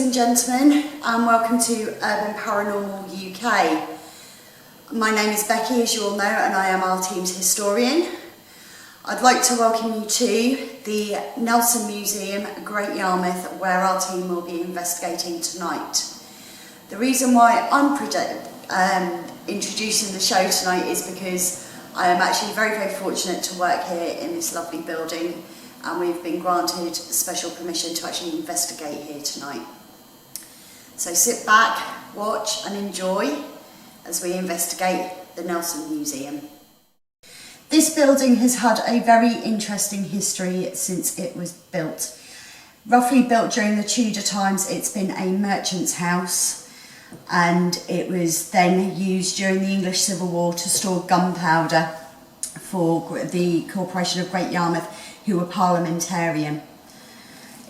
ladies and gentlemen, and welcome to Urban Paranormal UK. My name is Becky, as you all know, and I am our team's historian. I'd like to welcome you to the Nelson Museum, Great Yarmouth, where our team will be investigating tonight. The reason why I'm introducing the show tonight is because I am actually very fortunate to work here in this lovely building, and we've been granted special permission to actually investigate here tonight. So sit back, watch and enjoy as we investigate the Nelson Museum. This building has had a very interesting history since it was built. Roughly built during the Tudor times, it's been a merchant's house, and it was then used during the English Civil War to store gunpowder for the Corporation of Great Yarmouth, who were parliamentarian.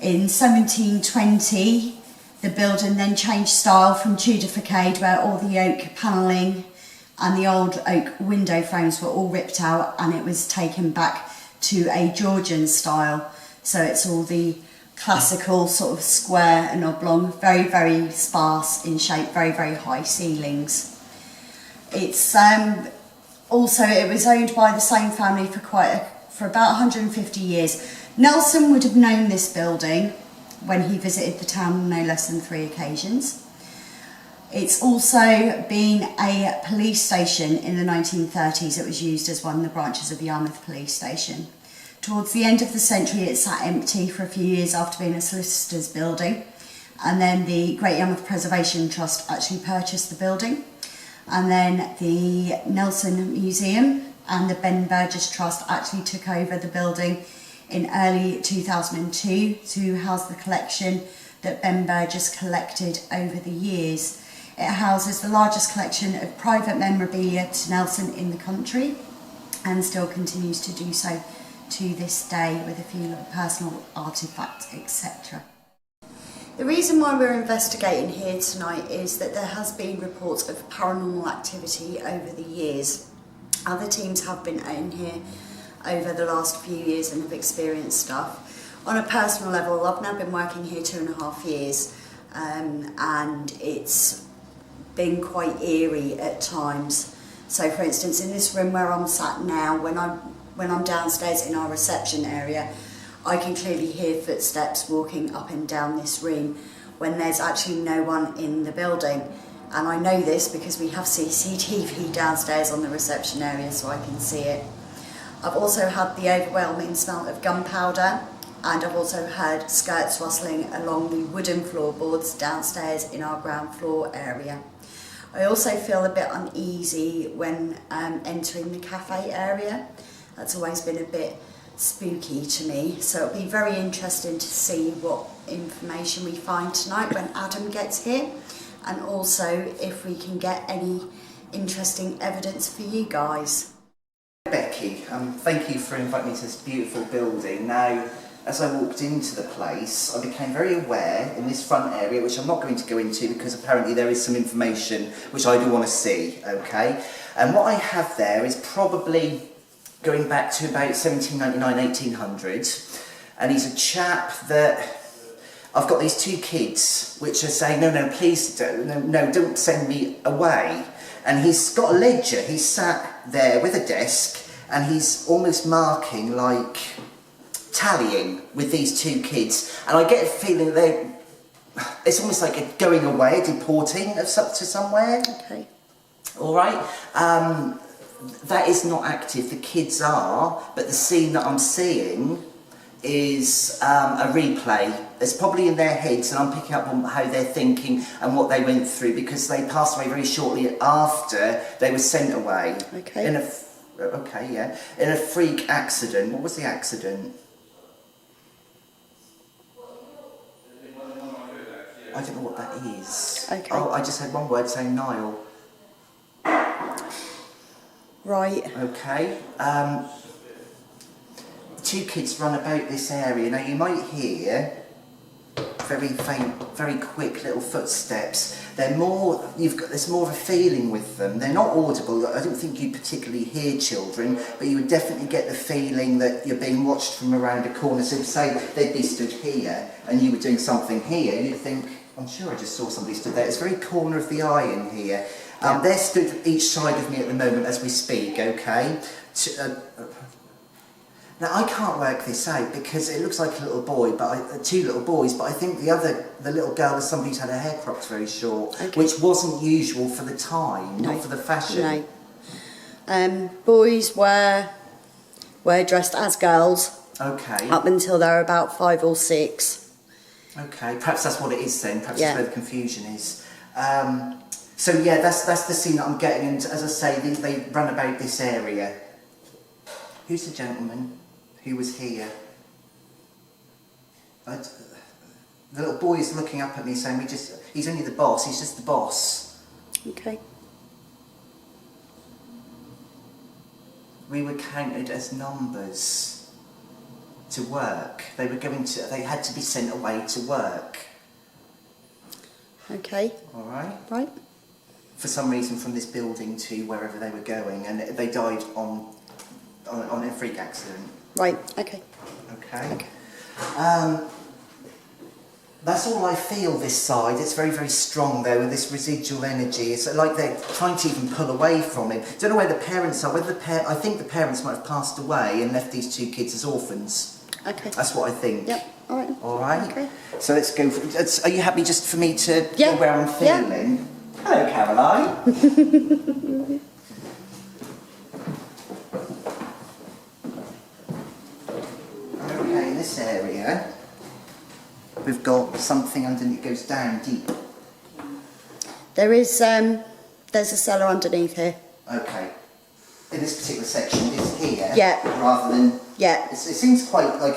In 1720, the building then changed style from Tudor facade, where all the oak panelling and the old oak window frames were all ripped out, and it was taken back to a Georgian style. So it's all the classical sort of square and oblong, very sparse in shape, very high ceilings. It's also, it was owned by the same family for about 150 years. Nelson would have known this building when he visited the town on no less than 3 occasions. It's also been a police station in the 1930s. It was used as one of the branches of the Yarmouth Police Station. Towards the end of the century, it sat empty for a few years after being a solicitor's building, and then the Great Yarmouth Preservation Trust actually purchased the building, and then the Nelson Museum and the Ben Burgess Trust actually took over the building in early 2002 to house the collection that Ben Burgess collected over the years. It houses the largest collection of private memorabilia to Nelson in the country, and still continues to do so to this day, with a few little personal artefacts, etc. The reason why we're investigating here tonight is that there has been reports of paranormal activity over the years. Other teams have been in here over the last few years and have experienced stuff. On a personal level, I've now been working here 2.5 years, and it's been quite eerie at times. So for instance, in this room where I'm sat now, when I'm downstairs in our reception area, I can clearly hear footsteps walking up and down this room when there's actually no one in the building. And I know this because we have CCTV downstairs on the reception area, so I can see it. I've also had the overwhelming smell of gunpowder, and I've also heard skirts rustling along the wooden floorboards downstairs in our ground floor area. I also feel a bit uneasy when entering the cafe area. That's always been a bit spooky to me, so it'll be very interesting to see what information we find tonight when Adam gets here, and also if we can get any interesting evidence for you guys. Becky, thank you for inviting me to this beautiful building. Now, as I walked into the place, I became very aware in this front area, which I'm not going to go into because apparently there is some information which I do want to see, okay? And what I have there is probably going back to about 1799, 1800, and he's a chap that, I've got these 2 kids which are saying, no, please don't send me away. And he's got a ledger, he's sat there with a desk, and he's almost marking, like, tallying with these 2 kids. And I get a feeling it's almost like a going away, a deporting to somewhere. Okay. All right. That is not active, the kids are, but the scene that I'm seeing is a replay. It's probably in their heads, and I'm picking up on how they're thinking and what they went through, because they passed away very shortly after they were sent away. Okay. In a freak accident. What was the accident? I don't know what that is. Okay. Oh, I just had one word saying Nile. Right. Okay. 2 kids run about this area. Now you might hear very faint, very quick little footsteps. There's more of a feeling with them. They're not audible. I don't think you particularly hear children, but you would definitely get the feeling that you're being watched from around a corner. So say they'd be stood here and you were doing something here, you'd think, I'm sure I just saw somebody stood there. It's very corner of the eye in here. Yeah. They're stood each side of me at the moment as we speak, okay? Now I can't work this out because it looks like a little boy, but two little boys. But I think the little girl is somebody who's had her hair cropped very short, which wasn't usual for the time, not for the fashion. No. Boys were dressed as girls. Okay. Up until they were about 5 or 6. Okay, perhaps that's what it is then. Perhaps that's where the confusion is. So yeah, that's the scene that I'm getting. And as I say, they run about this area. Who's the gentleman who was here? The little boy is looking up at me saying, he's only the boss, he's just the boss. Okay. We were counted as numbers to work. They had to be sent away to work. Okay. All right? Right. For some reason from this building to wherever they were going, and they died on a freak accident. Right, okay. Okay. That's all I feel this side. It's very, very strong though, with this residual energy. It's like they're trying to even pull away from him. Don't know where the parents are. I think the parents might have passed away and left these 2 kids as orphans. Okay. That's what I think. Yep, alright. Alright? Okay. So let's go. Are you happy just for me to feel where I'm feeling? Yeah. Hello, Caroline. Okay, in this area, we've got something underneath. It goes down deep. There is, there's a cellar underneath here. Okay. In this particular section, it's here. Yeah. Rather than. Yeah. It seems quite like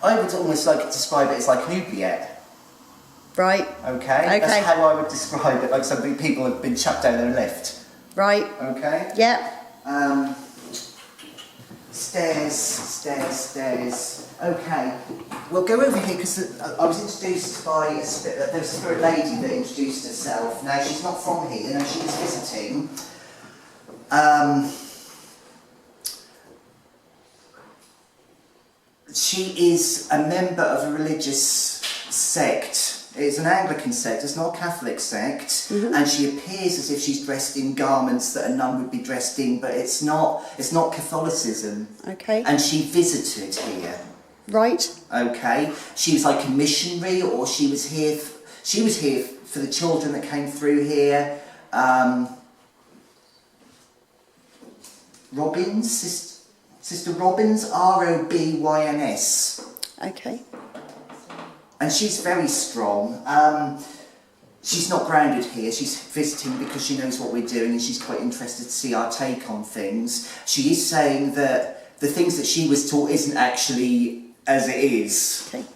I would almost like to describe it as like an oubliette. Right. Okay. That's how I would describe it. Like some people have been chucked down their lift. Right. Okay. Yeah. Stairs. Okay. We'll go over here because I was introduced by there was a spirit lady that introduced herself. Now she's not from here. No, she was visiting. She is a member of a religious sect. It's an Anglican sect, it's not a Catholic sect, and she appears as if she's dressed in garments that a nun would be dressed in, but it's not Catholicism. Okay. And she visited here. Right. Okay. She was like a missionary, or she was here for the children that came through here. Robbins, Sister Robbins, R-O-B-Y-N-S. Okay. And she's very strong. She's not grounded here. She's visiting because she knows what we're doing and she's quite interested to see our take on things. She is saying that the things that she was taught isn't actually as it is. Okay.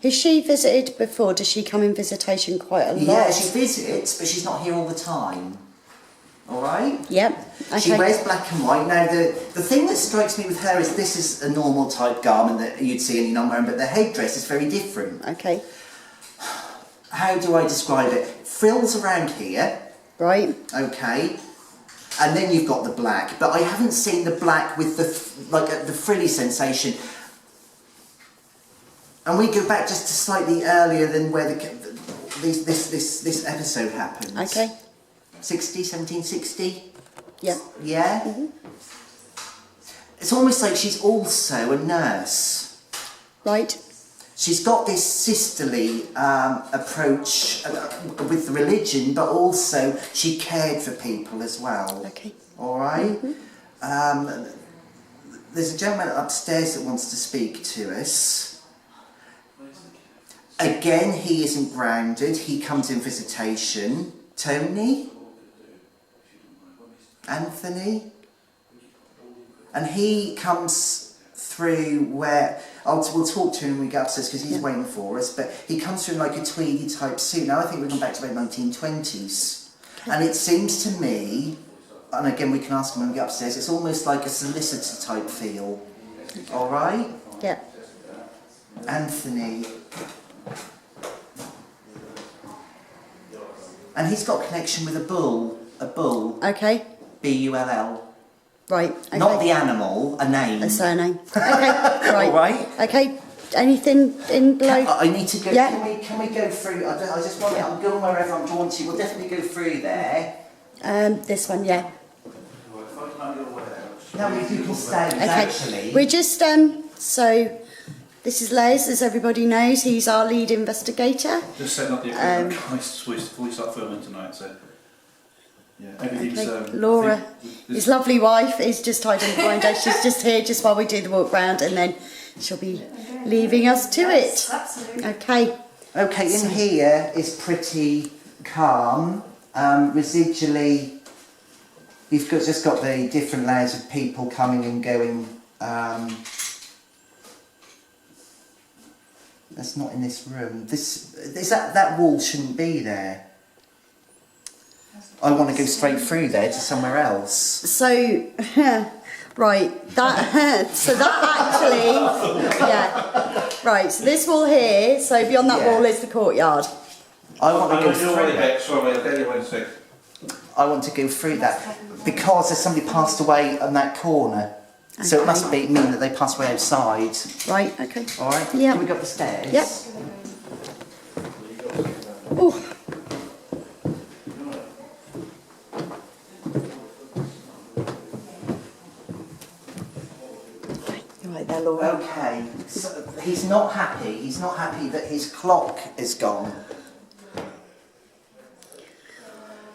Has she visited before? Does she come in visitation quite a lot? Yeah, she visits, but she's not here all the time. Alright? Yep. Okay. She wears black and white. Now, the thing that strikes me with her is this is a normal type garment that you'd see any nun wearing, but the headdress is very different. Okay. How do I describe it? Frills around here. Right. Okay. And then you've got the black, but I haven't seen the black with the frilly sensation. And we go back just to slightly earlier than where this episode happened. Okay. 1760? Yeah. Yeah? Mm-hmm. It's almost like she's also a nurse. Right. She's got this sisterly approach with the religion, but also she cared for people as well. Okay. All right? Mm-hmm. There's a gentleman upstairs that wants to speak to us. Again, he isn't grounded. He comes in visitation. Tony? Anthony? And he comes through where... we'll talk to him when we get upstairs because he's waiting for us, but he comes through in like a tweedy type suit. Now I think we're going back to about 1920s. Okay. And it seems to me, and again we can ask him when we get upstairs, it's almost like a solicitor type feel. Okay. Alright? Yeah. Anthony. And he's got a connection with a bull. A bull. Okay. B-U-L-L. Right. Okay. Not the animal, a name. A surname. Okay. Right. All right. Okay. anything in below? I need to go. Yeah. Can we go through? I just want. I'm going wherever I'm drawn to. We'll definitely go through there. This one, yeah. No, you can stay. Okay. Actually, We're just so this is Les, as everybody knows. He's our lead investigator. Just setting up the equipment before we start filming tonight. So yeah, everything's. Okay. Laura, his lovely wife, is just hiding behind us. She's just here just while we do the walk round, and then she'll be leaving us to it. Absolutely. Okay. Okay, in here is pretty calm. Residually, you've just got the different layers of people coming and going. That's not in this room. That wall shouldn't be there. I want to go straight through there to somewhere else. So, right, that so that actually, yeah, right. So this wall here. So beyond that wall is the courtyard. I want to go through it. that. Sorry, I'll tell you one sec. I want to go through that because there's somebody passed away on that corner. Okay. So it must mean that they passed away outside. Right. Okay. All right. Yeah. Can we go up the stairs? Yep. Oh. Right there, Laura. Okay. So he's not happy. He's not happy that his clock is gone.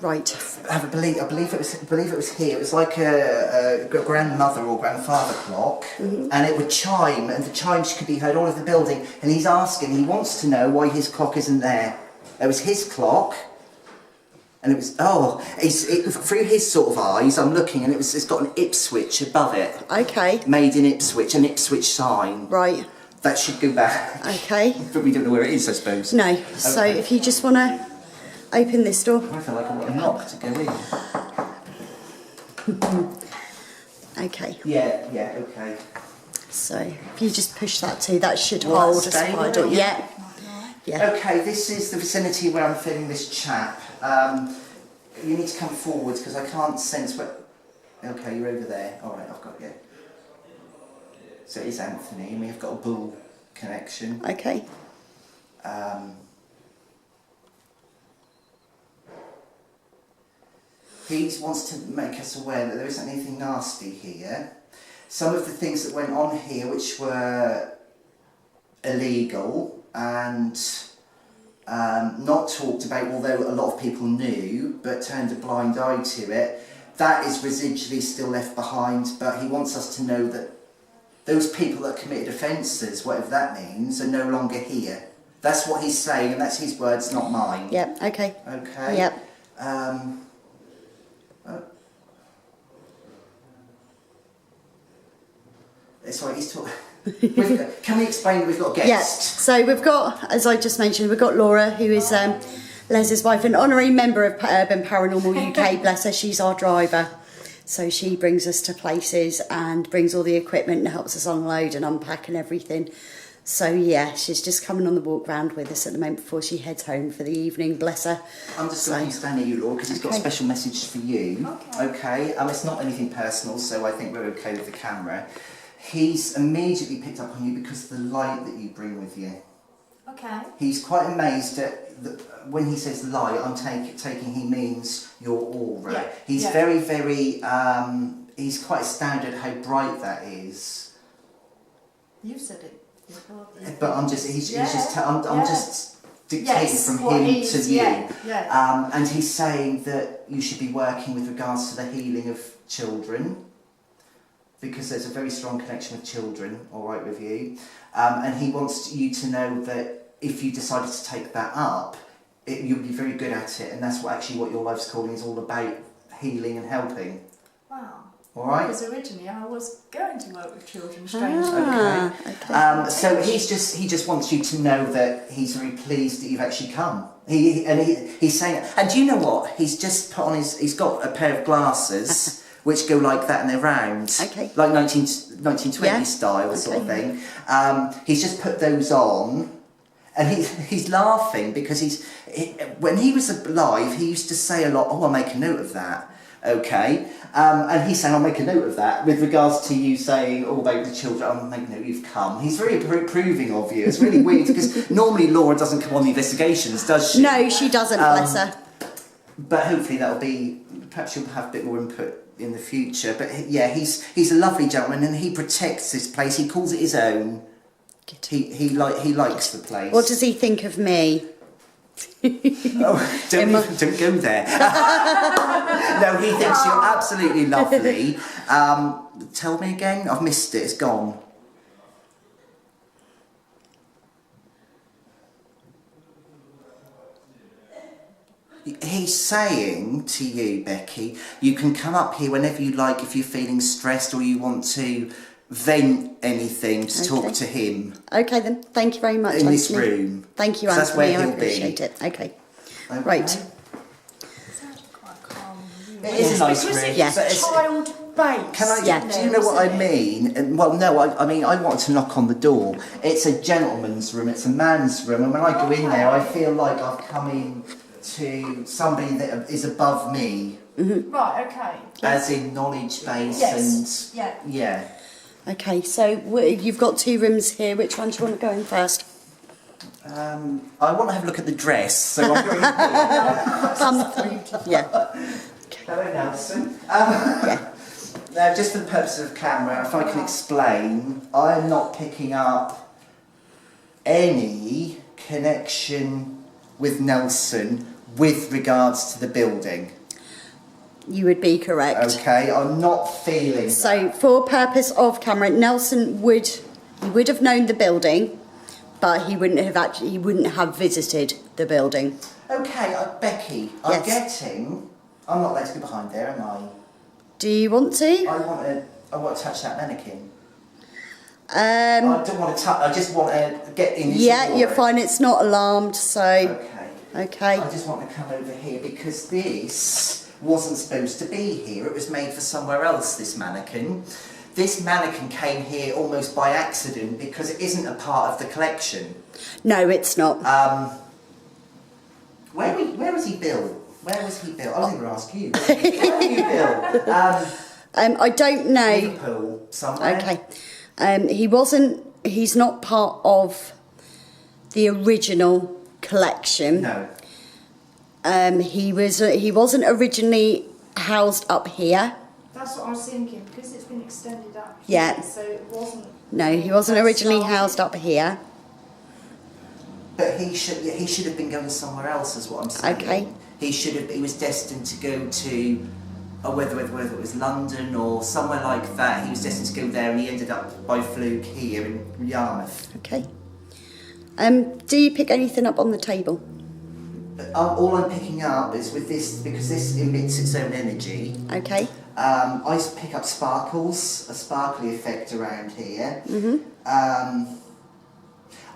Right. I believe it was here. It was like a grandmother or grandfather clock, and it would chime, and the chimes could be heard all over the building. And he's asking, he wants to know why his clock isn't there. It was his clock, and it was through his sort of eyes. I'm looking, and it's got an Ipswich above it. Okay. Made in Ipswich, an Ipswich sign. Right. That should go back. Okay. But we don't know where it is, I suppose. No. So if you just want to open this door. I feel like I want a knock to go in. Okay. Yeah, okay. So if you just push that too, that should Will that hold a stay, supply will door. it? Yeah. Yeah. Okay, this is the vicinity where I'm filming this chap. You need to come forwards because I can't sense where... Okay, you're over there. Alright, I've got you. So it is Anthony, and we've got a bull connection. Okay. He wants to make us aware that there isn't anything nasty here. Some of the things that went on here which were illegal and not talked about, although a lot of people knew, but turned a blind eye to it, that is residually still left behind, but he wants us to know that those people that committed offences, whatever that means, are no longer here. That's what he's saying, and that's his words, not mine. Yep. Okay. Okay. Yep. Sorry, he's talking. Can we explain that we've got a guest? Yes. So we've got, as I just mentioned, we've got Laura, who is Les's wife, an honorary member of Urban Paranormal UK. Bless her, she's our driver. So she brings us to places and brings all the equipment and helps us unload and unpack and everything. So yeah, she's just coming on the walk round with us at the moment before she heads home for the evening. Bless her. I'm just going to stand near you, Laura, because he's got a special message for you. Okay. It's not anything personal, so I think we're okay with the camera. He's immediately picked up on you because of the light that you bring with you. Okay. He's quite amazed at when he says light. I'm taking he means your aura. Yeah. He's very, very. He's quite astounded how bright that is. You've said it. But I'm just. He's just. I'm just dictating from what him to you. Yeah. And he's saying that you should be working with regards to the healing of children, because there's a very strong connection with children, all right, with you. And he wants you to know that if you decided to take that up, you'll be very good at it, and that's what your life's calling is all about, healing and helping. Wow. All right? Because originally I was going to work with children, strangely. Okay. So he just wants you to know that he's very pleased that you've actually come. He's saying, and do you know what? He's just put on he's got a pair of glasses which go like that and they're round. Okay. Like 1920 style sort of thing. He's just put those on. And he's laughing because when he was alive, he used to say a lot, I'll make a note of that. Okay, and he's saying, I'll make a note of that. With regards to you saying all about the children, I'll make a note you've come. He's very approving of you. It's really weird because normally Laura doesn't come on the investigations, does she? No, she doesn't, bless her. But hopefully that'll be, perhaps you'll have a bit more input in the future. But yeah, he's a lovely gentleman and he protects this place. He calls it his own. He likes the place. What does he think of me? Oh, don't go there. No, he thinks you're absolutely lovely. Tell me again. I've missed it. It's gone. He's saying to you, Becky, you can come up here whenever you like if you're feeling stressed or you want to vent anything to talk to him. Okay then, thank you very much, in Anthony. this room. Thank you, That's where Anthony, I he'll appreciate be. it. Okay. Okay. Right. It's actually quite calm. It is a nice Because room. it's Yeah. child-based. Can I? Yeah. Do you know what I mean? And, well, no. I mean, I want to knock on the door. It's a gentleman's room. It's a man's room, and when I go in there, I feel like I've come in to somebody that is above me, Right, okay. as in knowledge base Yes. and yeah. Okay, so you've got 2 rooms here. Which one do you want to go in first? I want to have a look at the dress, so I'm going. Yeah. Hello, Nelson. Yeah. Now, just for the purpose of camera, if I can explain, I'm not picking up any connection with Nelson with regards to the building. You would be correct. Okay, I'm not feeling. So, for purpose of camera, Nelson would have known the building, but he wouldn't have visited the building. Okay, Becky, I'm getting. I'm not allowed to go behind there, am I? Do you want to? I want to touch that mannequin. Um, I don't want to touch. I just want to get in. yeah, you're fine. It's not alarmed, so Okay. okay. I just want to come over here because this wasn't supposed to be here. It was made for somewhere else, this mannequin. This mannequin came here almost by accident because it isn't a part of the collection. No, it's not. Where was he built? Where was he built? I was going to ask you. Where were you built? I don't know. Liverpool, somewhere. Okay. He's not part of the original collection. No. He wasn't originally housed up here. That's what I was thinking, because it's been extended up. Yeah. So it wasn't... No, he wasn't originally housed up here. But he should have been going somewhere else, is what I'm saying. Okay. He was destined to go to, whether it was London or somewhere like that. He was destined to go there, and he ended up by fluke here in Yarmouth. Okay. Do you pick anything up on the table? All I'm picking up is with this, because this emits its own energy. Okay. I pick up sparkles, a sparkly effect around here.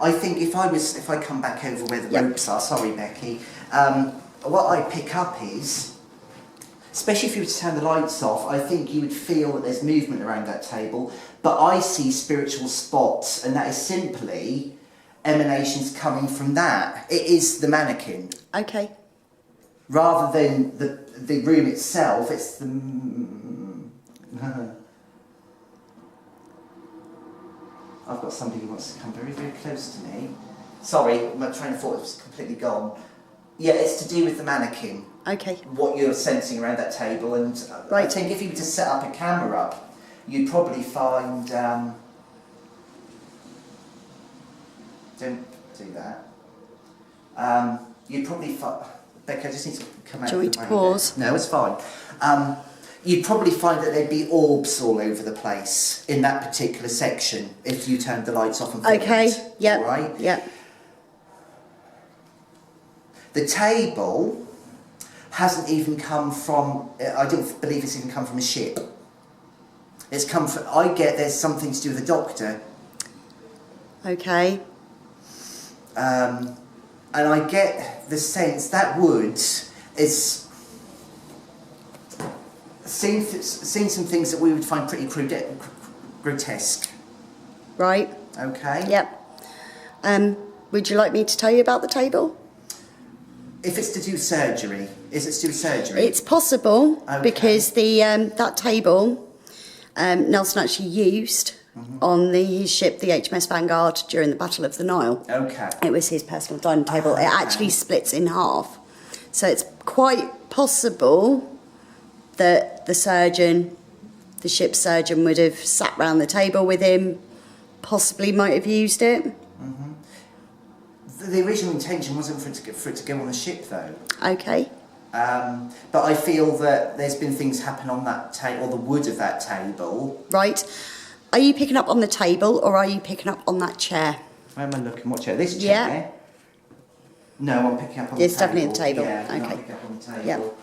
I think if I come back over where the ropes are, sorry Becky, what I pick up is, especially if you were to turn the lights off, I think you would feel that there's movement around that table, but I see spiritual spots, and that is simply emanations coming from that. It is the mannequin. Okay. Rather than the room itself, it's the... I've got somebody who wants to come very, very close to me. Sorry, my train of thought was completely gone. Yeah, it's to do with the mannequin. Okay. What you're sensing around that table, and I think if you were to set up a camera up, you'd probably find... don't do that. You'd probably find... Becca, I just need to come out. Do you want me to pause? No, it's fine. You'd probably find that there'd be orbs all over the place in that particular section if you turned the lights off and filmed. Okay. Yeah. All right. Yeah. The table hasn't even come from. I don't believe it's even come from a ship. It's come from. I get there's something to do with a doctor. Okay. And I get the sense that wood is seen some things that we would find pretty grotesque. Right. Okay. Yep. Would you like me to tell you about the table? If it's to do surgery, is it to do with surgery? It's possible Okay. because the that table Nelson actually used on his ship, the HMS Vanguard, during the Battle of the Nile. Okay. It was his personal dining table. It actually splits in half. So it's quite possible that the ship's surgeon would have sat round the table with him, possibly might have used it. The original intention wasn't for it to go on a ship, though. Okay. But I feel that there's been things happen on that table, or the wood of that table. Right. Are you picking up on the table or are you picking up on that chair? Where am I looking? What chair? This chair? Yeah. No, I'm picking up on It's the table. definitely the table. Yeah, no, Okay. I'm picking up on the table.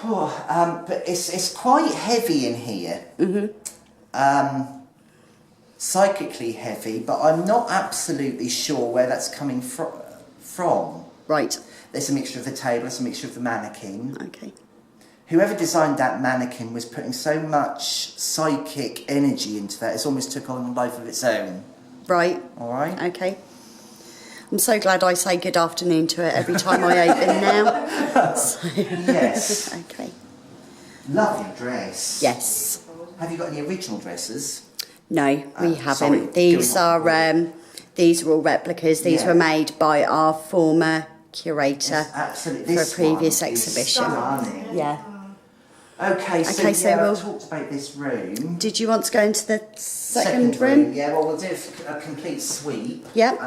Yeah. But it's quite heavy in here. Psychically heavy, but I'm not absolutely sure where that's coming from. Right. There's a mixture of the table, there's a mixture of the mannequin. Okay. Whoever designed that mannequin was putting so much psychic energy into that, it's almost took on a life of its own. Right. All right? Okay. I'm so glad I say good afternoon to it every time I open now. So, Yes. okay. Lovely dress. Yes. Have you got any original dresses? No, we haven't. Sorry, These going are these are all replicas. These Yeah. were made by our former curator Yes, absolutely. for a This previous one is exhibition. stunning. Yeah. Okay, so, Okay, so yeah, we'll- I've talked about this room. Did you want to go into the second room? Yeah, well, we'll do a complete sweep. Yep.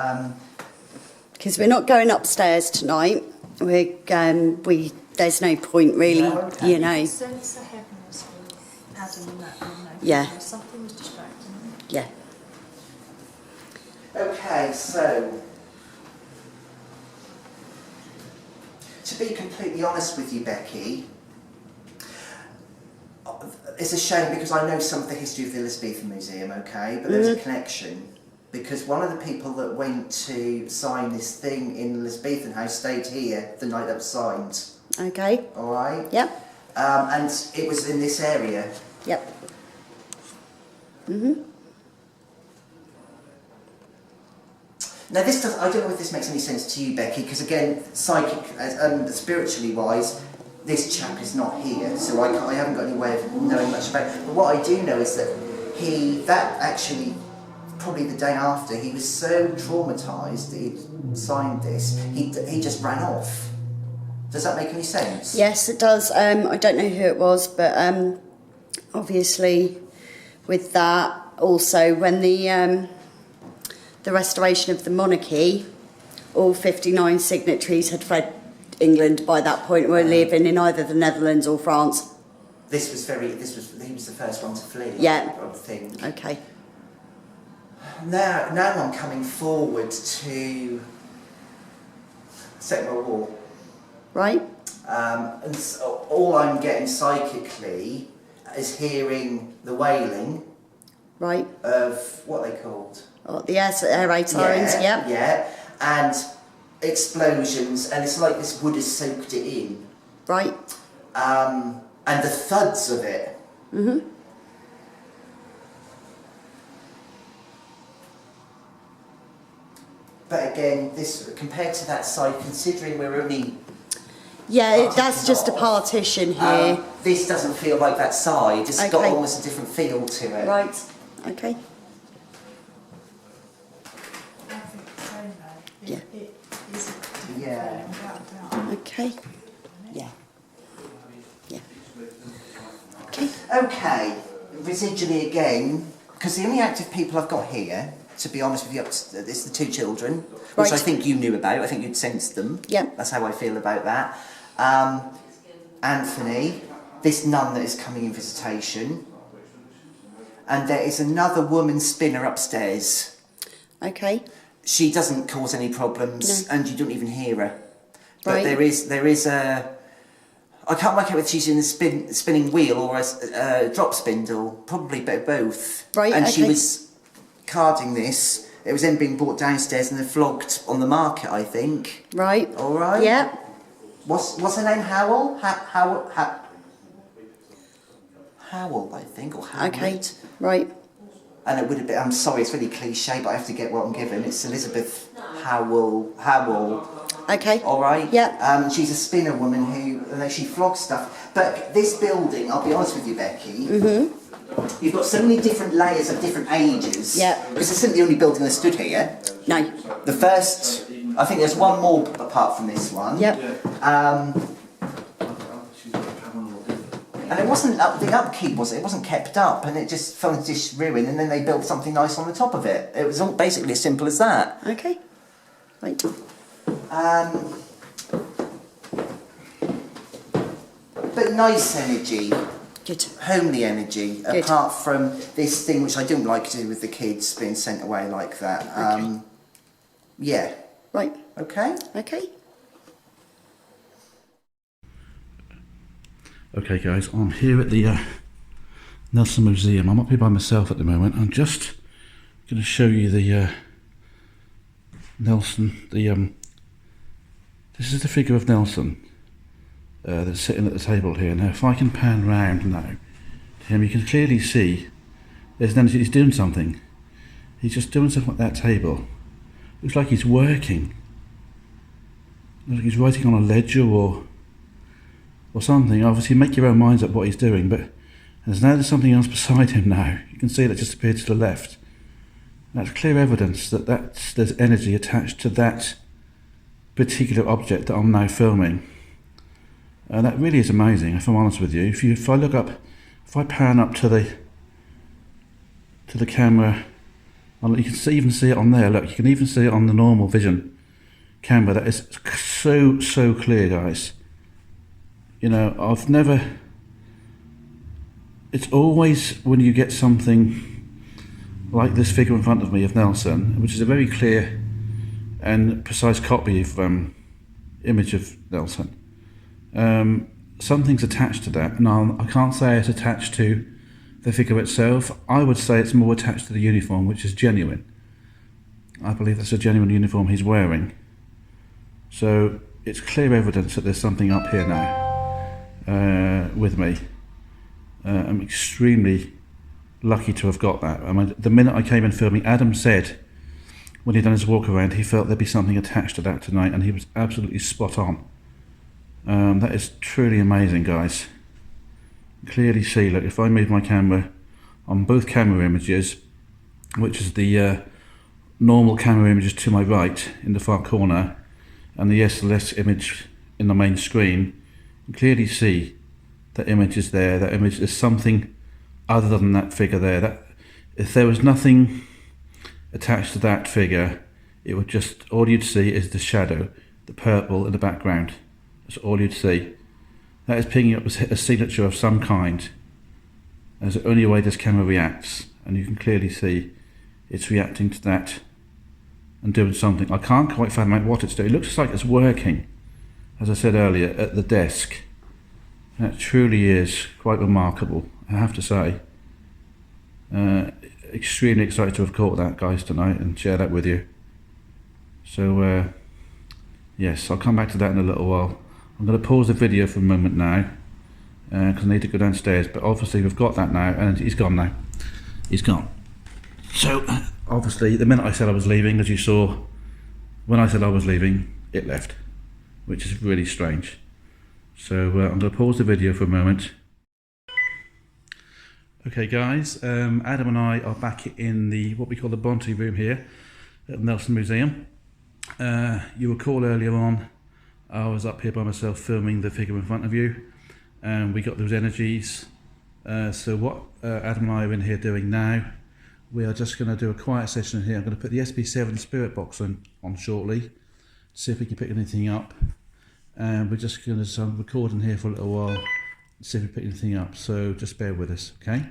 Because we're not going upstairs tonight. There's no point really, No, okay. you know. Sense of heaviness with Adam in that room. Yeah. Something was distracting me. Yeah. Okay, so to be completely honest with you, Becky, it's a shame because I know some of the history of the Elizabethan Museum, okay, but there's a connection because one of the people that went to sign this thing in Elizabethan House stayed here the night that was signed. Okay. All right. Yep. And it was in this area. Yep. Now, I don't know if this makes any sense to you, Becky, because again, psychic and spiritually wise, this chap is not here, so I haven't got any way of knowing much about it. But what I do know is that actually, probably the day after, he was so traumatised that he'd signed this, he just ran off. Does that make any sense? Yes, it does. I don't know who it was, but obviously with that, also when the restoration of the monarchy, all 59 signatories had fled England by that point, were living in either the Netherlands or France. He was the first one to flee. Yeah. I think. Okay. Now I'm coming forward to Second World War. Right? And so all I'm getting psychically is hearing the wailing Right. of what are they called? Oh, the air raid sirens, yep. Yeah, and explosions, and it's like this wood has soaked it in. Right. And the thuds of it. But again, this compared to that side, considering we're only Yeah, that's just a partition here. this doesn't feel like that side. It's got Okay. almost a different feel to it. Right. Okay. I think so, though. Yeah. It is a different Yeah. feeling, without a doubt. Okay. Yeah. Yeah. Okay. Okay, residually again, because the only active people I've got here, to be honest with you, it's the two children, which I Right. think you knew about. I think you'd sensed them. Yeah. That's how I feel about that. Anthony, this nun that is coming in visitation, and there is another woman spinner upstairs. Okay. She doesn't cause any problems, No. and you don't even hear her. But Right. there is a. I can't work out whether she's in a spinning wheel or a drop spindle. Probably both. Right, And she okay. was carding this. It was then being brought downstairs and then flogged on the market, I think. Right. All right. Yeah. What's her name? Howell. Howell. Howell, I think, or Howard. Okay. Right. And it would have been. I'm sorry, it's really cliche, but I have to get what I'm given. It's Elizabeth Howell. Okay. All right. Yeah. She's a spinner woman who she flogs stuff. But this building, I'll be honest with you, Becky. You've got so many different layers of different ages. Yeah. Because this isn't the only building that stood here. No. The first, I think there's one more apart from this one. Yep. And it wasn't the upkeep, was it? It wasn't kept up, and it just fell into this ruin. And then they built something nice on the top of it. It was all basically as simple as that. Okay. Right. But nice energy. Good. Homely energy, Good. apart from this thing which I don't like to do with the kids being sent away like that. Okay. Yeah. Right. Okay. Okay. Okay guys, I'm here at the Nelson Museum. I'm up here by myself at the moment. I'm just going to show you the Nelson, this is the figure of Nelson that's sitting at the table here. Now if I can pan round now to him, you can clearly see there's an energy. He's doing something. He's just doing something at that table. Looks like he's working. Looks like he's writing on a ledger or something. Obviously make your own minds up what he's doing, but there's something else beside him now. You can see that just appeared to the left. That's clear evidence that there's energy attached to that particular object that I'm now filming. That really is amazing, if I'm honest with you. If I pan up to the camera, you can even see it on there. Look, you can even see it on the normal vision camera. That is so clear, guys. You know, it's always when you get something like this figure in front of me of Nelson, which is a very clear and precise copy of image of Nelson. Something's attached to that. Now, I can't say it's attached to the figure itself. I would say it's more attached to the uniform, which is genuine. I believe that's a genuine uniform he's wearing. So it's clear evidence that there's something up here now with me. I'm extremely lucky to have got that. I mean, the minute I came in filming, Adam said when he'd done his walk around, he felt there'd be something attached to that tonight, and he was absolutely spot on. That is truly amazing, guys. Clearly see, look, if I move my camera on both camera images, which is the normal camera images to my right in the far corner, and the SLS image in the main screen, you clearly see that image is there. That image is something other than that figure there. That if there was nothing attached to that figure, it would just, all you'd see is the shadow, the purple in the background. That's all you'd see. That is picking up a signature of some kind. That's the only way this camera reacts, and you can clearly see it's reacting to that and doing something. I can't quite fathom out what it's doing. It looks like it's working, as I said earlier, at the desk. That truly is quite remarkable, I have to say. Extremely excited to have caught that, guys, tonight and share that with you. So yes, I'll come back to that in a little while. I'm going to pause the video for a moment now because I need to go downstairs, but obviously we've got that now, and he's gone now. He's gone. So obviously the minute I said I was leaving, as you saw, when I said I was leaving, it left, which is really strange. So I'm going to pause the video for a moment. Okay guys, Adam and I are back in the what we call the Bonte room here at the Nelson Museum. You recall earlier on I was up here by myself filming the figure in front of you, and we got those energies. So what Adam and I are in here doing now, we are just going to do a quiet session here. I'm going to put the SB7 spirit box on shortly, see if we can pick anything up. And we're just going to record in here for a little while, see if we pick anything up. So just bear with us, okay?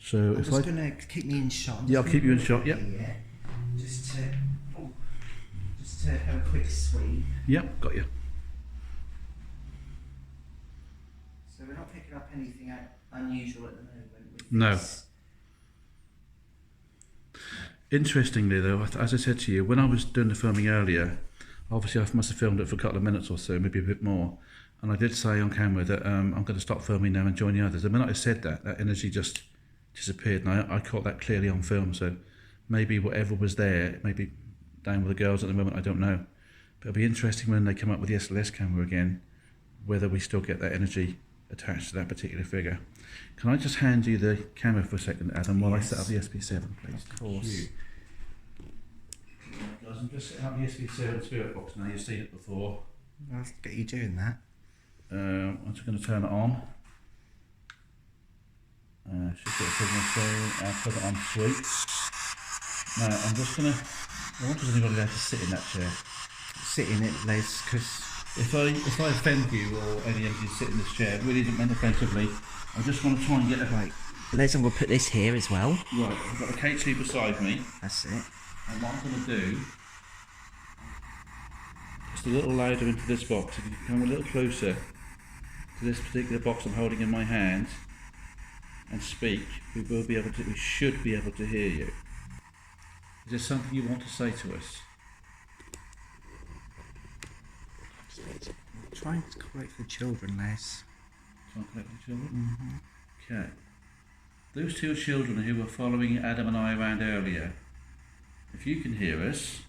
So I'm just going to keep me in shot. Yeah, I'll keep you in shot. Yep. Yeah. Just to have a quick sweep. Yep, got you. So we're not picking up anything unusual at the moment. No. Interestingly though, as I said to you, when I was doing the filming earlier, obviously I must have filmed it for a couple of minutes or so, maybe a bit more, and I did say on camera that I'm going to stop filming now and join the others. The minute I said that, that energy just disappeared, and I caught that clearly on film, so maybe whatever was there, maybe down with the girls at the moment, I don't know. But it'll be interesting when they come up with the SLS camera again, whether we still get that energy attached to that particular figure. Can I just hand you the camera for a second, Adam, while I set up the SP7, please? Of course. Guys, I'm just setting up the SP7 spirit box now. You've seen it before. I'll get you doing that. I'm just going to turn it on. Should get a signal through. I'll put it on sweep. Now I'm just going to. I wonder if anybody there to sit in that chair. Sit in it, Les, because If I offend you or any of you sit in this chair, it really isn't meant offensively. I just want to try and get it right. Les, I'm going to put this here as well. Right, I've got the K2 beside me, That's it. and what I'm going to do, just a little louder into this box. If you can come a little closer to this particular box I'm holding in my hand and speak, we should be able to hear you. Is there something you want to say to us? Try and collect the children, Les. Try and collect the children? Okay. Those two children who were following Adam and I around earlier, if you can hear us,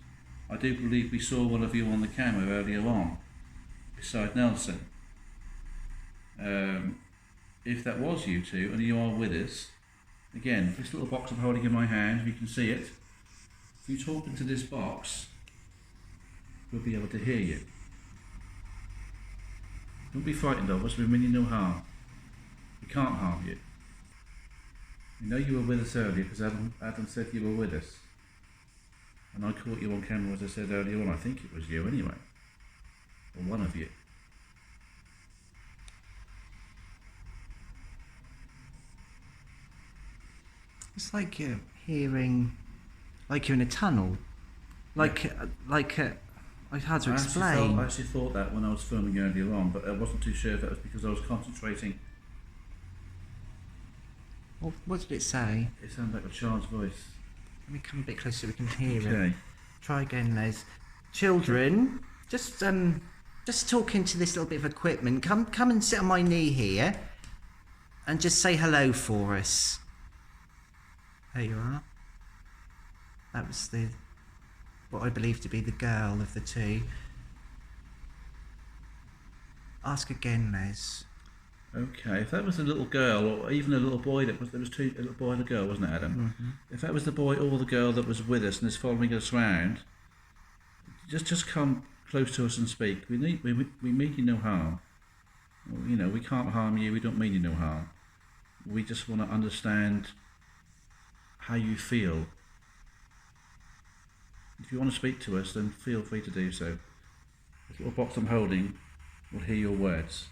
I do believe we saw one of you on the camera earlier on, beside Nelson. If that was you two and you are with us, again, this little box I'm holding in my hand, if you can see it, if you talk into this box, we'll be able to hear you. Don't be frightened of us, we mean you no harm. We can't harm you. We know you were with us earlier because Adam said you were with us. And I caught you on camera, as I said earlier on. I think it was you anyway. Or one of you. It's like you're hearing, like you're in a tunnel. Like hard to explain. I actually thought that when I was filming earlier on, but I wasn't too sure if that was because I was concentrating. What did it say? It sounded like a child's voice. Let me come a bit closer so we can hear it. Okay. Try again, Les. Children, just talk into this little bit of equipment. Come and sit on my knee here, and just say hello for us. There you are. That was what I believe to be the girl of the two. Ask again, Les. Okay, if that was a little girl or even a little boy, there was two, a little boy and a girl, wasn't it, Adam? Mm-hmm. If that was the boy or the girl that was with us and is following us around, just come close to us and speak. We mean you no harm. You know, we can't harm you. We don't mean you no harm. We just want to understand how you feel. If you want to speak to us, then feel free to do so. This little box I'm holding will hear your words.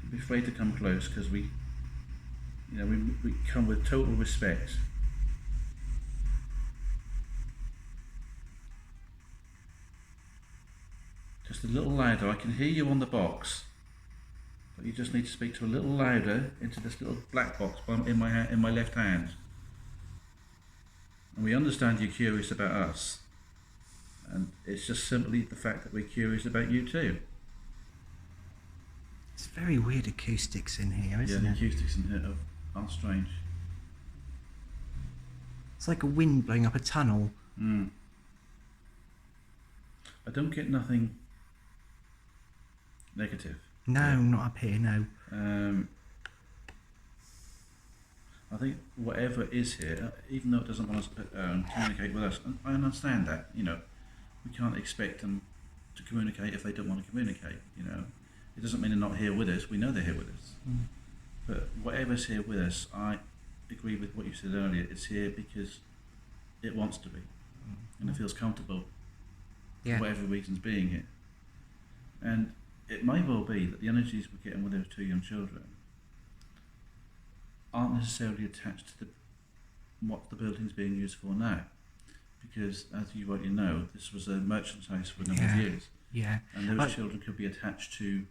Don't be afraid to come close because we come with total respect. Just a little louder. I can hear you on the box, but you just need to speak to a little louder into this little black box in my left hand. And we understand you're curious about us, and it's just simply the fact that we're curious about you too. It's very weird acoustics in here, isn't The it? acoustics in here are strange. It's like a wind blowing up a tunnel. I don't get nothing negative. No, not up here, no. I think whatever is here, even though it doesn't want to communicate with us, and I understand that, you know, we can't expect them to communicate if they don't want to communicate, you know. It doesn't mean they're not here with us, we know they're here with us. But whatever's here with us, I agree with what you said earlier, it's here because it wants to be, and it feels comfortable Yeah. for whatever reasons being here. And it may well be that the energies we're getting with those two young children aren't necessarily attached to what the building's being used for now, because as you rightly know, this was a merchant's house for a number of years, Yeah. and those children could be attached to.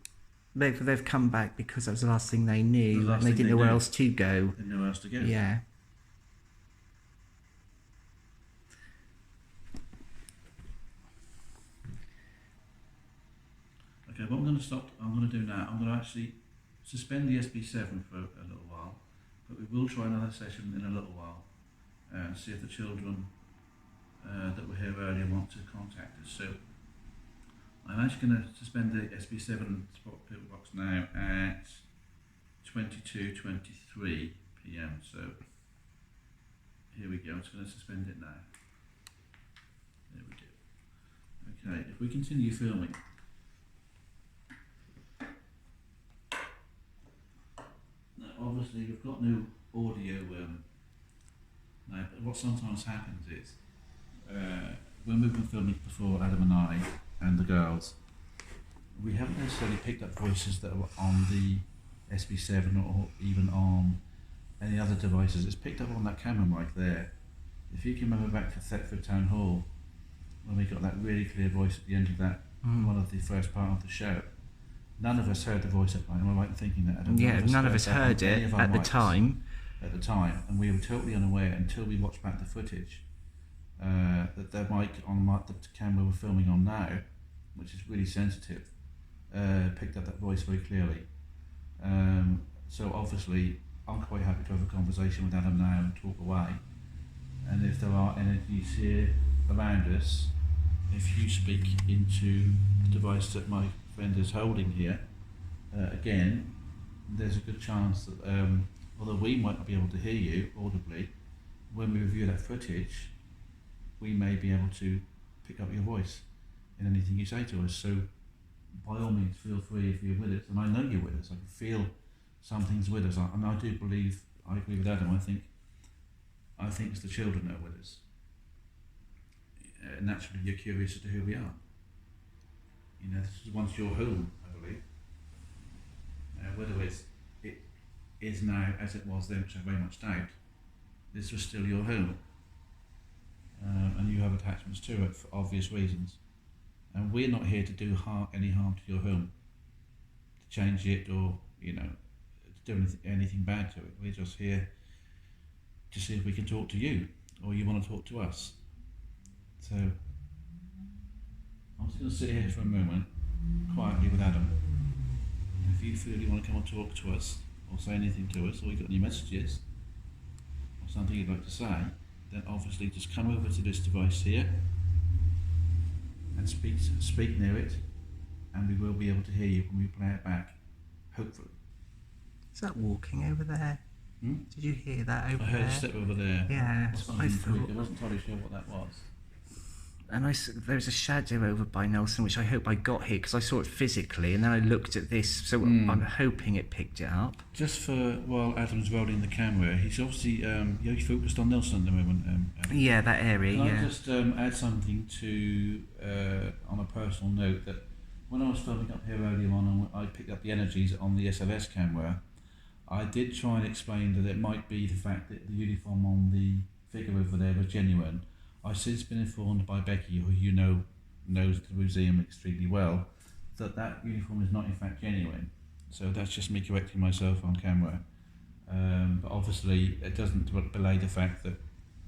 They've come back because that was the last thing they knew, The last and they thing didn't they know where knew. else to go. They know where else to go. Yeah. Okay, what I'm going to do now, I'm going to actually suspend the SB7 for a little while, but we will try another session in a little while and see if the children that were here earlier want to contact us. So I'm actually going to suspend the SB7 spot pill box now at 22:23 p.m. So here we go. I'm just going to suspend it now. There we go. Okay, if we continue filming. Now, obviously, we've got no audio now, but what sometimes happens is when we've been filming before, Adam and I and the girls, we haven't necessarily picked up voices that were on the SB7 or even on any other devices. It's picked up on that camera mic there. If you can remember back to Thetford Town Hall, when we got that really clear voice at the end of that one of the first part of the show, none of us heard the voice at night. Am I right in thinking that, Adam? Yeah, none of us heard it at the time. At the time, and we were totally unaware until we watched back the footage that the mic on the camera we're filming on now, which is really sensitive, picked up that voice very clearly. So obviously, I'm quite happy to have a conversation with Adam now and talk away. And if there are entities here around us, if you speak into the device that my friend is holding here, again, there's a good chance that although we might not be able to hear you audibly, when we review that footage, we may be able to pick up your voice in anything you say to us. So by all means, feel free if you're with us, and I know you're with us, I can feel something's with us, and I do believe, I agree with Adam, I think it's the children that are with us. Naturally, you're curious as to who we are. You know, this is once your home, I believe. Whether it is now as it was then, which I very much doubt, this was still your home. And you have attachments to it for obvious reasons. And we're not here to do any harm to your home, to change it or, you know, to do anything bad to it. We're just here to see if we can talk to you, or you want to talk to us. So I'm just going to sit here for a moment, quietly with Adam. And if you feel you want to come and talk to us, or say anything to us, or you've got any messages, or something you'd like to say, then obviously just come over to this device here and speak near it, and we will be able to hear you when we play it back, hopefully. Is that walking over there? Did you hear that over I there? heard a step over there. Yeah, that's what I thought. I wasn't entirely sure what that was. And there's a shadow over by Nelson, which I hope I got here because I saw it physically, and then I looked at this, so I'm hoping it picked it up. Just for while Adam's rolling the camera, he's obviously he's focused on Nelson at the moment. Adam. Yeah, that area. Can yeah. I just add something to on a personal note that when I was filming up here earlier on, and I picked up the energies on the SLS camera, I did try and explain that it might be the fact that the uniform on the figure over there was genuine. I've since been informed by Becky, who you know knows the museum extremely well, that uniform is not in fact genuine. So that's just me correcting myself on camera. But obviously it doesn't belay the fact that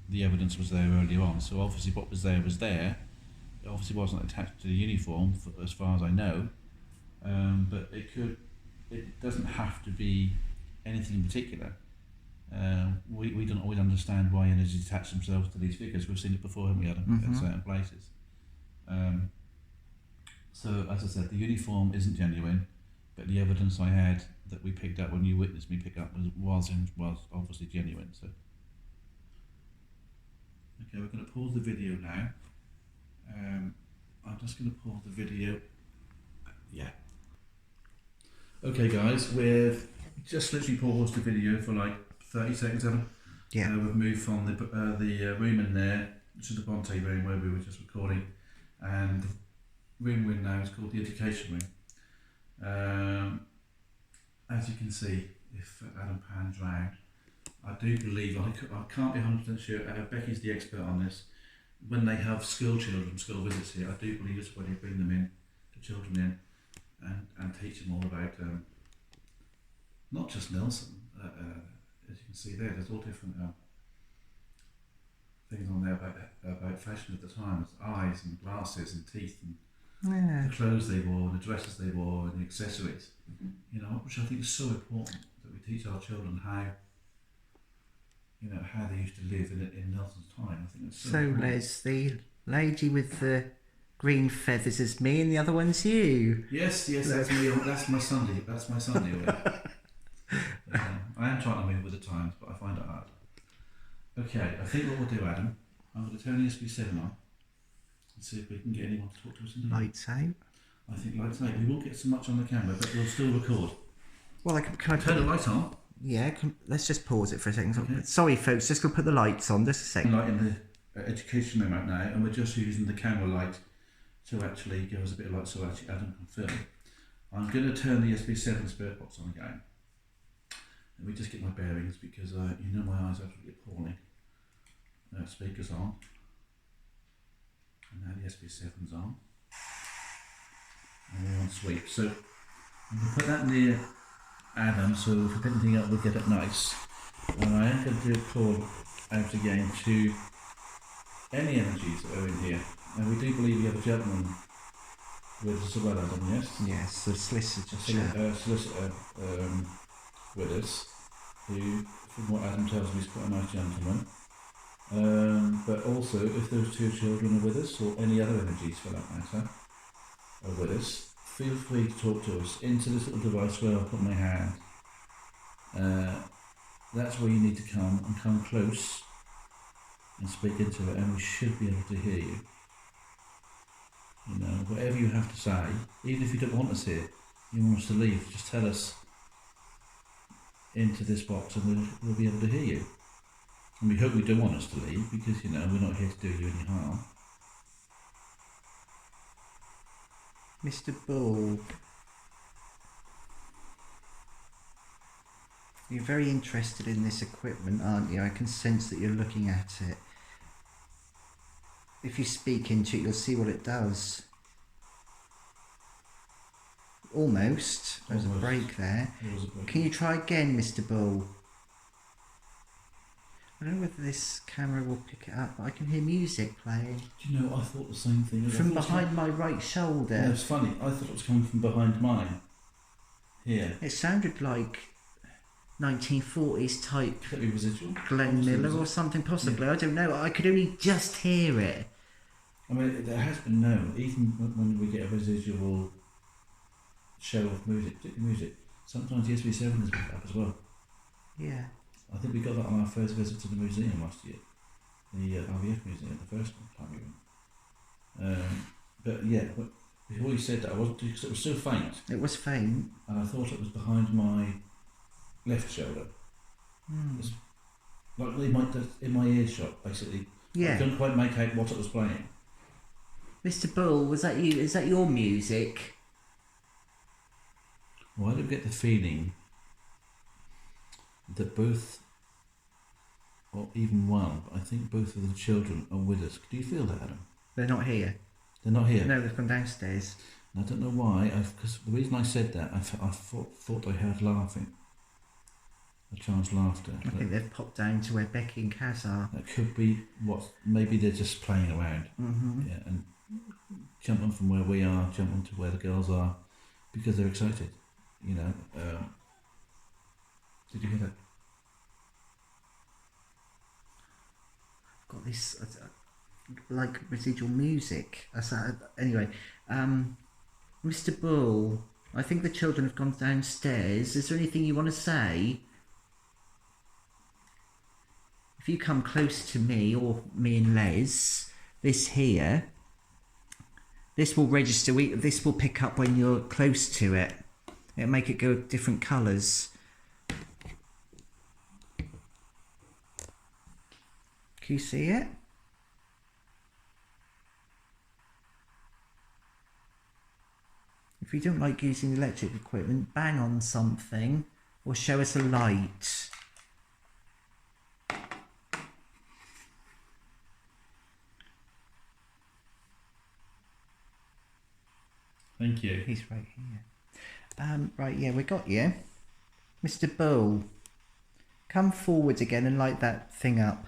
the evidence was there earlier on. So obviously what was there was there. It obviously wasn't attached to the uniform, as far as I know. But it doesn't have to be anything in particular. We don't always understand why energies attach themselves to these figures. We've seen it before, haven't we, Adam, at certain places. So, as I said, the uniform isn't genuine, but the evidence I had that we picked up when you witnessed me pick up was obviously genuine. So, okay, we're going to pause the video now. I'm just going to pause the video. Yeah. Okay, guys, we've just literally paused the video for like 30 seconds, Adam. Yeah. We've moved from the room in there to the Bonte room where we were just recording, and the room we're in now is called the education room. As you can see, if Adam pans round, I do believe, I can't be 100% sure, Becky's the expert on this, when they have school visits here, I do believe it's where they bring them in, the children in, and teach them all about not just Nelson, as you can see there, there's all different things on there about fashion at the time. There's eyes and glasses and teeth and the clothes they wore and the dresses they wore and the accessories. You know, which I think is so important that we teach our children how you know, how they used to live in Nelson's time. I think that's So, cool. Les, the lady with the green feathers is me, and the other one's you. Yes, that's me. That's my Sunday. That's my Sunday away. I am trying to move with the times, but I find it hard. Okay, I think what we'll do, Adam, I'm going to turn the SB7 on and see if we can get anyone to talk to us in here. Lights out. I think lights out. We won't get so much on the camera, but we'll still record. Well, can I Turn the light on. Yeah, let's just pause it for a second. Okay. Sorry, folks, just going to put the lights on, just a second. Light in the education room out now, and we're just using the camera light to actually give us a bit of light so actually Adam can film. I'm going to turn the SB7 spirit box on again. Let me just get my bearings because you know my eyes are absolutely appalling. Speakers on. And now the SB7's on. And we're on sweep. So I'm going to put that near Adam so if anything else we'll get it nice. And I am going to do a call out again to any energies that are in here. And we do believe we have a gentleman with us as well, Adam, yes? Yes, the solicitor. Solicitor with us, who, from what Adam tells me, is quite a nice gentleman. But also, if those two children are with us, or any other energies for that matter, are with us, feel free to talk to us into this little device where I'll put my hand. That's where you need to come and come close and speak into it, and we should be able to hear you. You know, whatever you have to say, even if you don't want us here, you want us to leave, just tell us into this box and we'll be able to hear you. And we hope you don't want us to leave because, you know, we're not here to do you any harm. Mr. Bull, you're very interested in this equipment, aren't you? I can sense that you're looking at it. If you speak into it, you'll see what it does. Almost. There's a Almost. break there. There was a break. Can you try again, Mr. Bull? I don't know whether this camera will pick it up, but I can hear music playing. Do you know, I thought the same thing. From behind my right Yeah, shoulder. it's funny. I thought it was coming from behind mine. Here. It sounded like 1940s type Could that be residual? Glenn Miller or something, possibly. I don't know. I could only just hear it. I mean, there has been known, even when we get a residual show of music, sometimes the SB7 is picked up as well. Yeah. I think we got that on our first visit to the museum last year, the RVF museum, the first time we went. But yeah, before you said that, I wasn't because it was so faint, It was faint. and I thought it was behind my left shoulder. It's like in my earshot, basically. I Yeah. couldn't quite make out what it was playing. Mr. Bull, was that you? Is that your music? Well, I do get the feeling that both, or even one, but I think both of the children are with us. Do you feel that, Adam? They're not here. They're not here. No, they've gone downstairs. And I don't know why. Because the reason I said that, I thought I heard laughing, a child's laughter. I think they've popped down to where Becky and Kaz are. That could be what. Maybe they're just playing around. Mm-hmm. Yeah, and jumping from where we are, jumping to where the girls are, because they're excited. You know. Did you hear that? I've got this like residual music. Anyway, Mr. Bull, I think the children have gone downstairs. Is there anything you want to say? If you come close to me or me and Les, this here, this will register. This will pick up when you're close to it. It'll make it go different colours. Can you see it? If you don't like using electric equipment, bang on something or show us a light. Thank you. He's right here. Right, yeah, we got you. Mr. Bull, come forward again and light that thing up.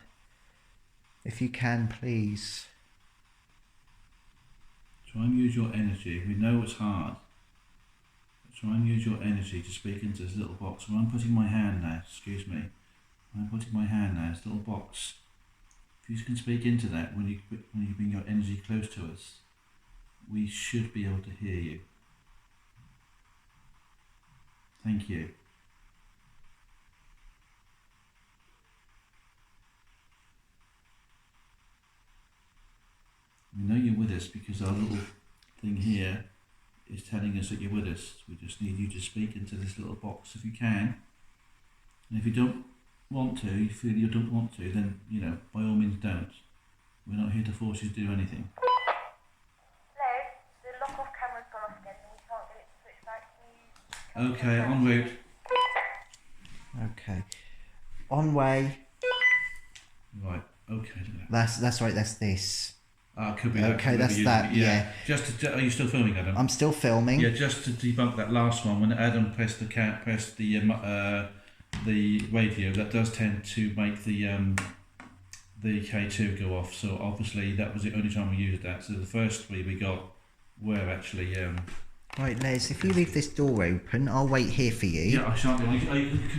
If you can, please. Try and use your energy. We know it's hard. But try and use your energy to speak into this little box. Where I'm putting my hand now, excuse me, I'm putting my hand now, it's a little box. If you can speak into that when you bring your energy close to us, we should be able to hear you. Thank you. We know you're with us because our little thing here is telling us that you're with us. We just need you to speak into this little box if you can. And if you don't want to, you feel you don't want to, then, you know, by all means don't. We're not here to force you to do anything. Les, the lock-off camera's gone off again and we can't get it to switch back. Can you Okay, en route. Okay. On way. Right, okay, look at that. That's right, that's this. Could be Okay, that. that's that, yeah. Are you still filming, Adam? I'm still filming. Yeah, just to debunk that last one, when Adam pressed the radio, that does tend to make the K2 go off. So obviously that was the only time we used that. So the first three we got were actually. Right, Les, if you leave this door open, I'll wait here for you. Yeah, I shan't. Are you going to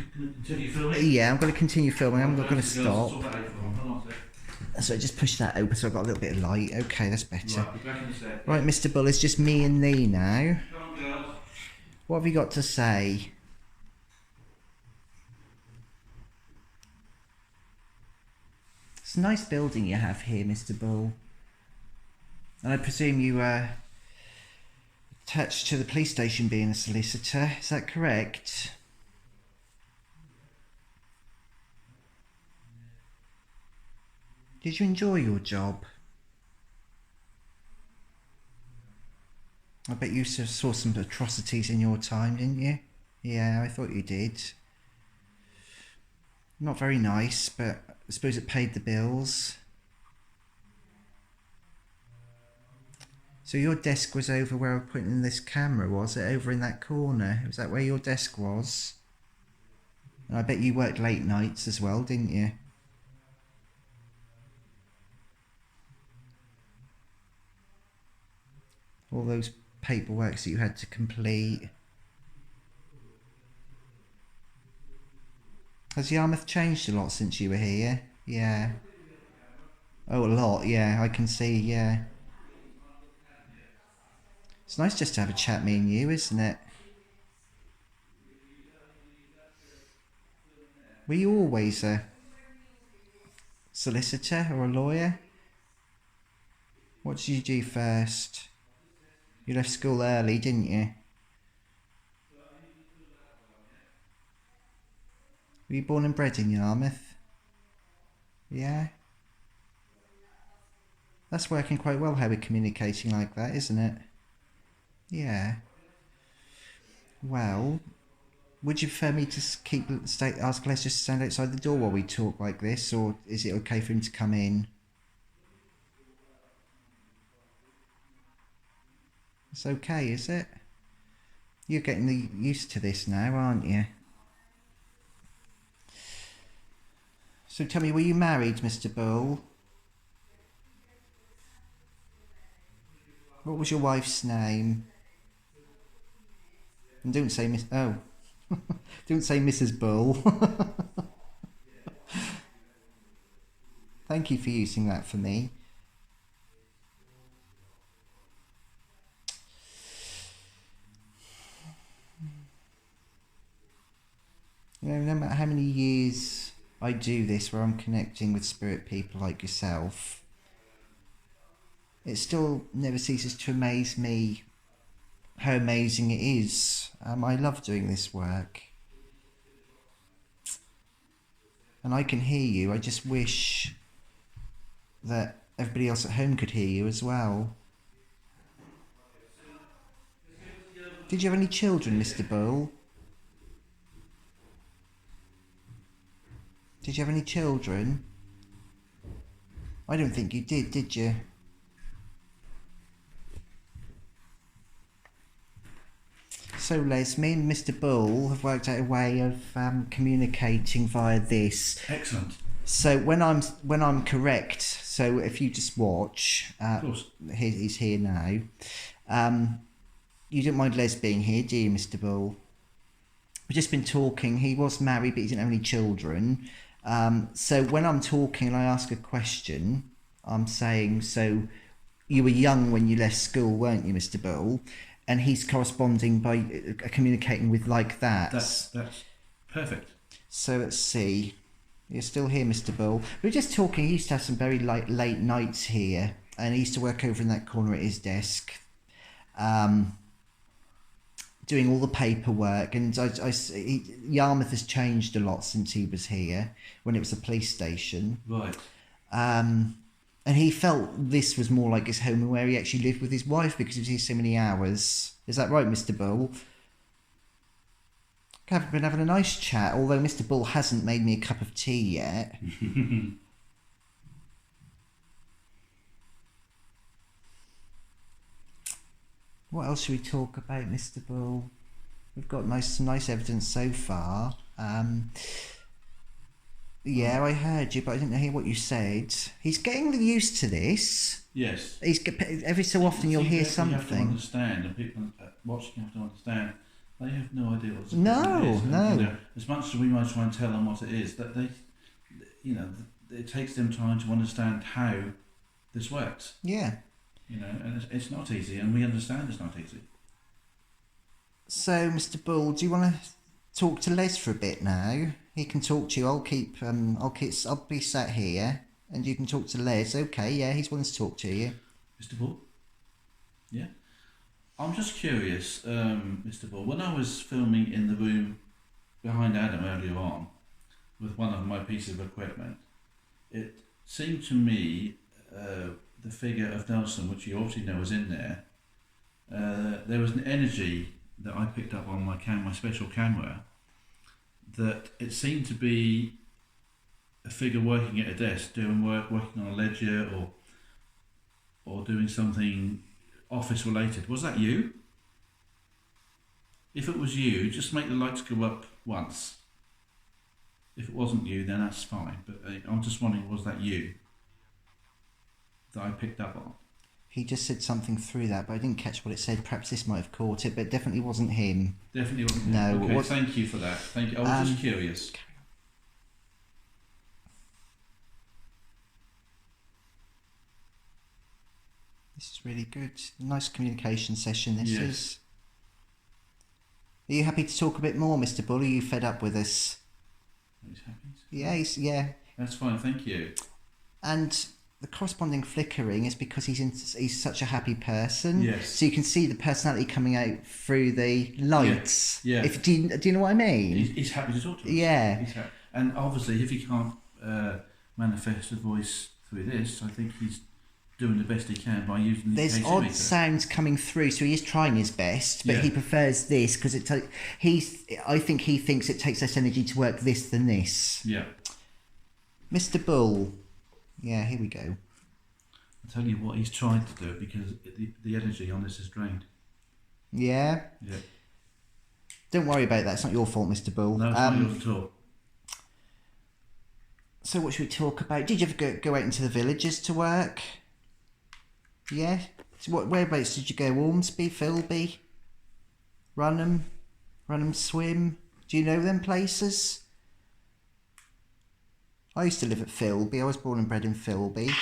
continue filming? Yeah, I'm going to continue filming. I'm not going to Girls, stop. sort that out for them. Hold on a sec. So just push that open so I've got a little bit of light. Okay, that's better. Right, be back in a sec. Right, Mr. Bull, it's just me and thee now. Come on, girls. What have you got to say? It's a nice building you have here, Mr. Bull. And I presume you are attached to the police station being a solicitor. Is that correct? Did you enjoy your job? I bet you saw some atrocities in your time, didn't you? Yeah, I thought you did. Not very nice, but I suppose it paid the bills. So your desk was over where I'm putting in this camera, was it? Over in that corner? Was that where your desk was? And I bet you worked late nights as well, didn't you? All those paperworks that you had to complete. Has Yarmouth changed a lot since you were here? Yeah. Oh, a lot, yeah, I can see, yeah. It's nice just to have a chat, me and you, isn't it? Were you always a solicitor or a lawyer? What did you do first? You left school early, didn't you? Were you born and bred in Yarmouth? Yeah? That's working quite well how we're communicating like that, isn't it? Yeah. Well, would you prefer me to ask Les just to stand outside the door while we talk like this, or is it okay for him to come in? It's okay, is it? You're getting used to this now, aren't you? So tell me, were you married, Mr. Bull? What was your wife's name? And don't say Miss... Oh. Don't say Mrs. Bull. Thank you for using that for me. You know, no matter how many years I do this where I'm connecting with spirit people like yourself, it still never ceases to amaze me how amazing it is. I love doing this work. And I can hear you. I just wish that everybody else at home could hear you as well. Did you have any children, Mr. Bull? Did you have any children? I don't think you did you? So Les, me and Mr. Bull have worked out a way of communicating via this. Excellent. So when I'm correct, so if you just watch, Of course. he's here now. You don't mind Les being here, do you, Mr. Bull? We've just been talking. He was married, but he didn't have any children. So when I'm talking and I ask a question, I'm saying, so you were young when you left school, weren't you, Mr. Bull? And he's corresponding by communicating with like that. That's perfect. So let's see. You're still here, Mr. Bull. We were just talking. He used to have some very late nights here, and he used to work over in that corner at his desk, doing all the paperwork. And Yarmouth has changed a lot since he was here, when it was a police station. Right. And he felt this was more like his home, where he actually lived with his wife because he was here so many hours. Is that right, Mr. Bull? I've been having a nice chat, although Mr. Bull hasn't made me a cup of tea yet. What else should we talk about, Mr. Bull? We've got some nice evidence so far. Yeah, I heard you, but I didn't hear what you said. He's getting used to this. Yes. Every so often you'll hear You have to something. understand, and people watching have to understand. They have no idea what No, it is. no. And, as much as we might try and tell them what it is, that they, it takes them time to understand how this works. Yeah. And it's not easy, and we understand it's not easy. So, Mr. Bull, do you want to talk to Les for a bit now? He can talk to you. I'll be sat here, and you can talk to Les. Okay, yeah, he's wanting to talk to you. Mr. Bull? Yeah? I'm just curious, Mr. Bull, when I was filming in the room behind Adam earlier on, with one of my pieces of equipment, it seemed to me the figure of Nelson, which you obviously know is in there, there was an energy that I picked up on my special camera, that it seemed to be a figure working at a desk, doing work, working on a ledger, or doing something office related. Was that you? If it was you, just make the lights go up once. If it wasn't you, then that's fine. But I'm just wondering, was that you that I picked up on? He just said something through that, but I didn't catch what it said. Perhaps this might have caught it, but it definitely wasn't him. Definitely wasn't No. him. Okay, thank you for that. Thank you. I was just curious. This is really good. Nice communication session, this Yes. is. Are you happy to talk a bit more, Mr. Bull? Are you fed up with us? He's happy. Yeah, yeah. That's fine, thank you. And the corresponding flickering is because he's such a happy person. Yes. So you can see the personality coming out through the lights. Yeah. Do you know what I mean? He's happy to talk to us. Yeah. He's happy. And obviously, if he can't manifest a voice through this, I think he's doing the best he can by using the There's pacemaker. odd sounds coming through, so he is trying his best, but Yeah. he prefers this because I think he thinks it takes less energy to work this than this. Yeah. Mr. Bull. Yeah, here we go. I'll tell you what, he's tried to do it because the energy on this is drained. Yeah? Yeah. Don't worry about that. It's not your fault, Mr. Bull. No, it's not yours at all. So what should we talk about? Did you ever go out into the villages to work? Yeah? So whereabouts did you go? Ormsby, Philby? Runham Swim? Do you know them places? I used to live at Philby. I was born and bred in Philby.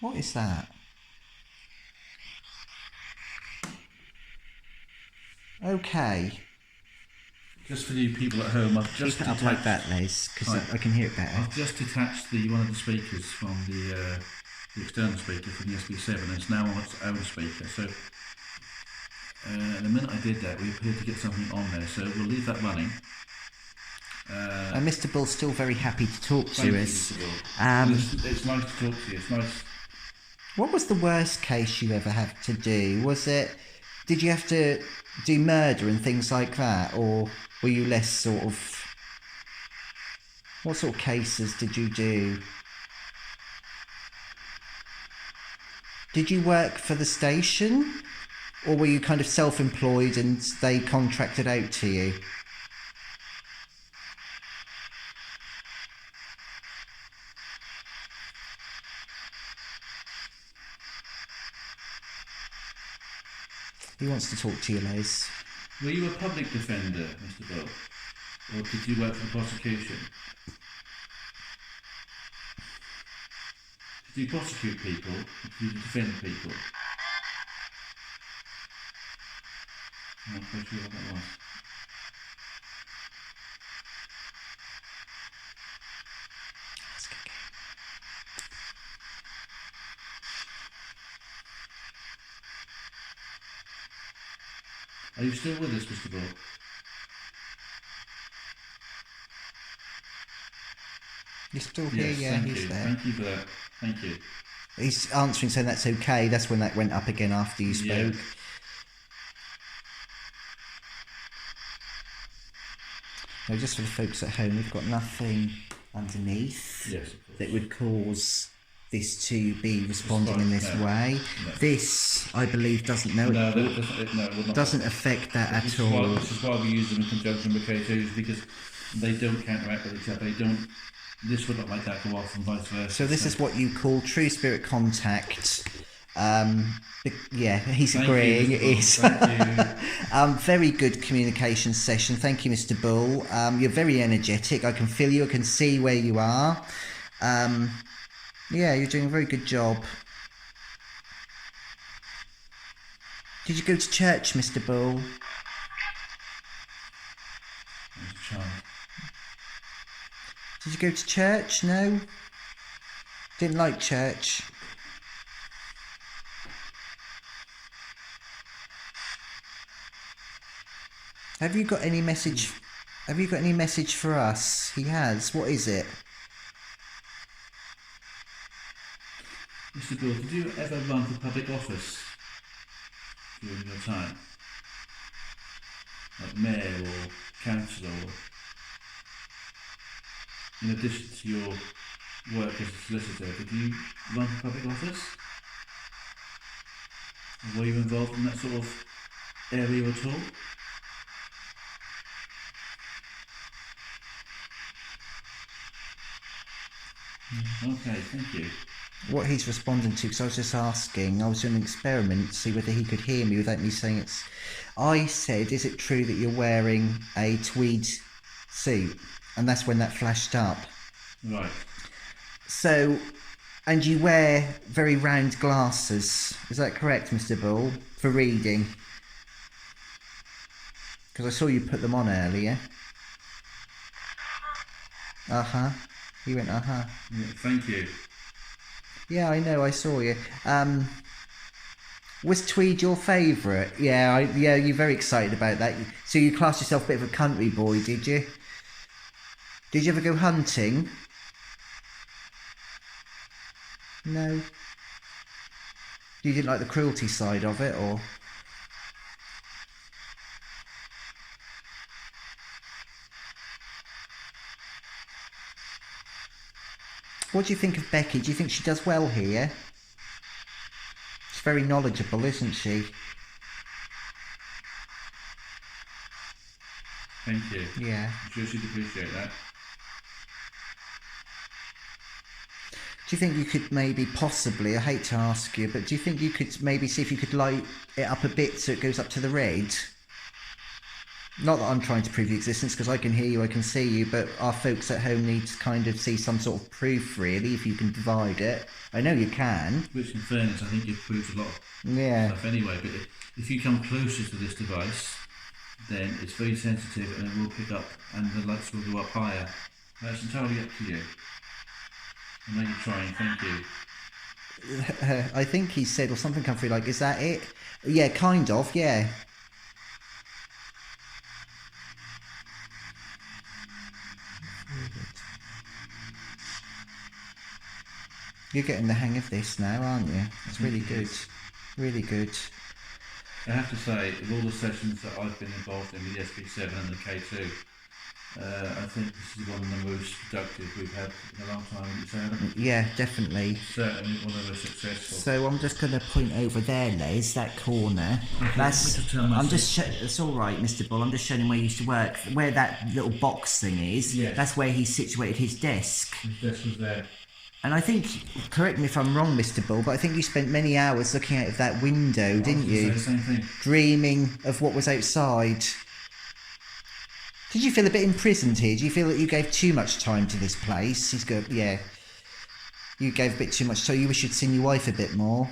What is that? Okay. Just for you people at home, I've just Keep it up like that, Les, because Right. I can hear it better. I've just detached one of the speakers from the external speaker from the SB7, and it's now on its own speaker. So the minute I did that, we appeared to get something on there. So we'll leave that running. And Mr. Bull's still very happy to talk Thank to you, us. Mr. Bull. Um, It's nice to talk to you. It's nice. What was the worst case you ever had to do? Did you have to do murder and things like that, or were you less sort of... What sort of cases did you do? Did you work for the station, or were you kind of self-employed and they contracted out to you? He wants to talk to you, Les. Were you a public defender, Mr. Bull? Or did you work for the prosecution? Did you prosecute people? Or did you defend people? I'm not quite sure what that was. Are you still with us, Mr. Bull? You're still here, Yes, yeah, thank he's you. there. Thank you for that. Thank you. He's answering saying that's okay. That's when that went up again after you Yeah. spoke. Now, just for the folks at home, we've got nothing underneath Yes, of course. that would cause this to be responding in this No. way. No. This, I believe, doesn't know. No, It it will not. doesn't affect that This at is why- all. This is why we use them in conjunction with K2s, because they don't counteract with each other. They don't. This would not like that go off and vice versa. So this is what you call true spirit contact. Yeah, he's Thank you, agreeing. Mr. It Bull. is. Thank you. Very good communication session. Thank you, Mr. Bull. You're very energetic. I can feel you. I can see where you are. Yeah, you're doing a very good job. Did you go to church, Mr. Bull? There's a child. Did you go to church? No? Didn't like church? Have you got any message? Have you got any message for us? He has. What is it? Mr. Bull, did you ever run for public office during your time? Like mayor or councillor? In addition to your work as a solicitor, did you run for public office? Or were you involved in that sort of area at all? Okay, thank you. What he's responding to, because I was just asking, I was doing an experiment to see whether he could hear me without me saying it's... I said, is it true that you're wearing a tweed suit? And that's when that flashed up. Right. So, and you wear very round glasses, is that correct, Mr. Bull, for reading? Because I saw you put them on earlier. Uh-huh. You went, uh-huh. Yeah, thank you. Yeah, I know, I saw you. Was tweed your favourite? Yeah, yeah, you're very excited about that. So you classed yourself a bit of a country boy, did you? Did you ever go hunting? No. You didn't like the cruelty side of it, or? What do you think of Becky? Do you think she does well here? She's very knowledgeable, isn't she? Thank you. Yeah. I'm sure she'd appreciate that. Do you think you could maybe possibly, I hate to ask you, but do you think you could maybe see if you could light it up a bit so it goes up to the red? Not that I'm trying to prove your existence, because I can hear you, I can see you, but our folks at home need to kind of see some sort of proof, really, if you can provide it. I know you can. Which, in fairness, I think you've proved a lot of Yeah. stuff anyway, but if you come closer to this device, then it's very sensitive and it will pick up and the lights will go up higher. That's entirely up to you. I know you're trying, thank you. I think he said, or something come through like, is that it? Yeah, kind of, yeah. You're getting the hang of this now, aren't you? It's really good. Really good. I have to say, of all the sessions that I've been involved in with the SB7 and the K2, I think this is one of the most productive we've had in a long time, wouldn't you say, Adam? Yeah, definitely. Certainly one of the most successful. So I'm just going to point over there, Les, that corner. Okay, That's. let me turn my I'm just. It's all right, Mr. Bull. I'm just showing him where he used to work. Where that little box thing is. Yes. That's where he situated his desk. His desk was there. And I think, correct me if I'm wrong, Mr. Bull, but I think you spent many hours looking out of that window, didn't you? The same thing. Dreaming of what was outside. Did you feel a bit imprisoned here? Do you feel that you gave too much time to this place? He's good, yeah. You gave a bit too much time. You wish you'd seen your wife a bit more.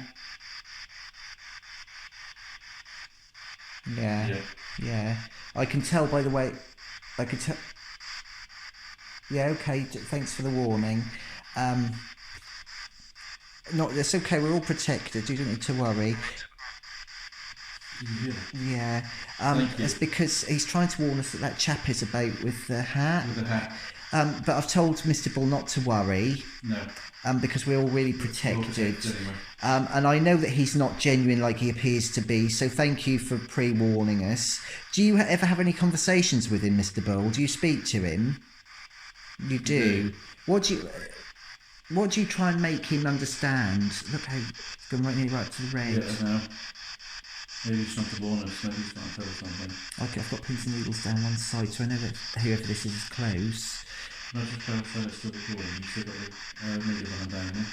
Yeah. Yeah. I can tell by the way. I could tell. Yeah. Okay. Thanks for the warning. Not. It's okay. We're all protected. You don't need to worry. Yeah. It's because he's trying to warn us that chap is about with the hat. With the hat. But I've told Mr. Bull not to worry. No. Because we're all really protected. Anyway. And I know that he's not genuine like he appears to be, so thank you for pre-warning us. Do you ever have any conversations with him, Mr. Bull? Do you speak to him? You do. What do you try and make him understand? Look how it's gone right nearly right to the red. Yeah, no. Maybe he's trying to warn us, maybe he's trying to tell us something. Okay, I've got pins and needles down one side, so I know that whoever this is close. No, just clarify it's still recording. You still got the media running down, yeah?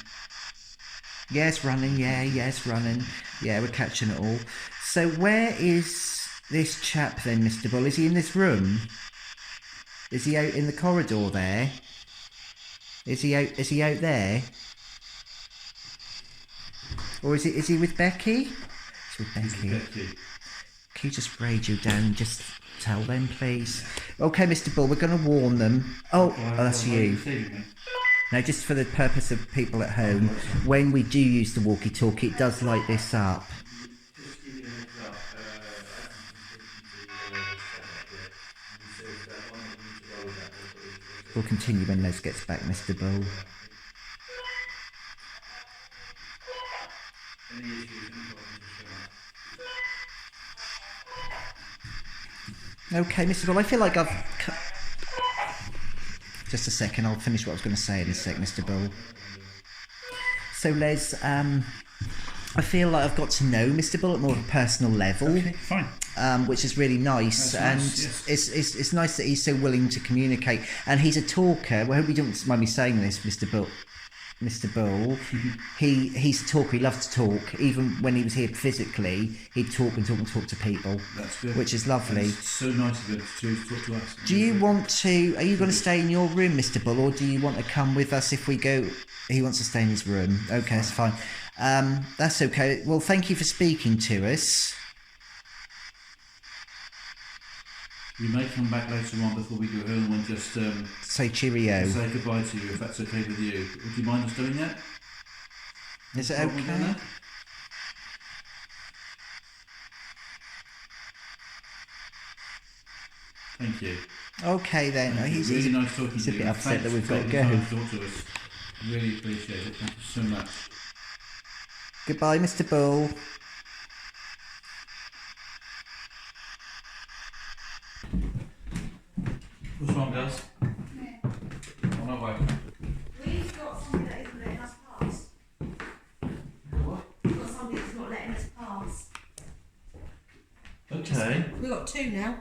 Yeah, it's running, it's running. Yeah, we're catching it all. So where is this chap then, Mr. Bull? Is he in this room? Is he out in the corridor there? Is he out there? Or is he with Becky? He's with Becky. Can you just radio down and just tell them, please? Okay, Mr. Bull, we're going to warn them. Oh, that's you. Now, just for the purpose of people at home, when we do use the walkie-talkie, it does light this up. We'll continue when Les gets back, Mr. Bull. Okay, Mr. Bull, I feel like I've... Just a second, I'll finish what I was going to say in a sec, Mr. Bull. So, Les, I feel like I've got to know Mr. Bull at more of a personal level. Okay, fine. Which is really nice. That's nice, yes. It's nice that he's so willing to communicate. And he's a talker. Well, I hope you don't mind me saying this, Mr. Bull. Mr. Bull, he's a talker. He loves to talk. Even when he was here physically, he'd talk to people. That's good. Which is lovely. It's so nice of him to talk to us. Do you want to? Are you going to stay in your room, Mr. Bull, or do you want to come with us if we go? He wants to stay in his room. Okay, that's fine. That's okay. Well, thank you for speaking to us. We may come back later on before we go home and just Say cheerio. say goodbye to you if that's okay with you. Would you mind us doing that? Is it Problem with okay? that? Thank you. Okay then. Thank you. He's Really nice talking he's to a you. bit upset that Thanks we've for got to taking the go. time to talk to us. Really appreciate it. Thank you so much. Goodbye, Mr. Bull. What's wrong, girls? On my way. We've got somebody that isn't letting us pass. What? We've got somebody that's not letting us pass. Okay. We've got two now.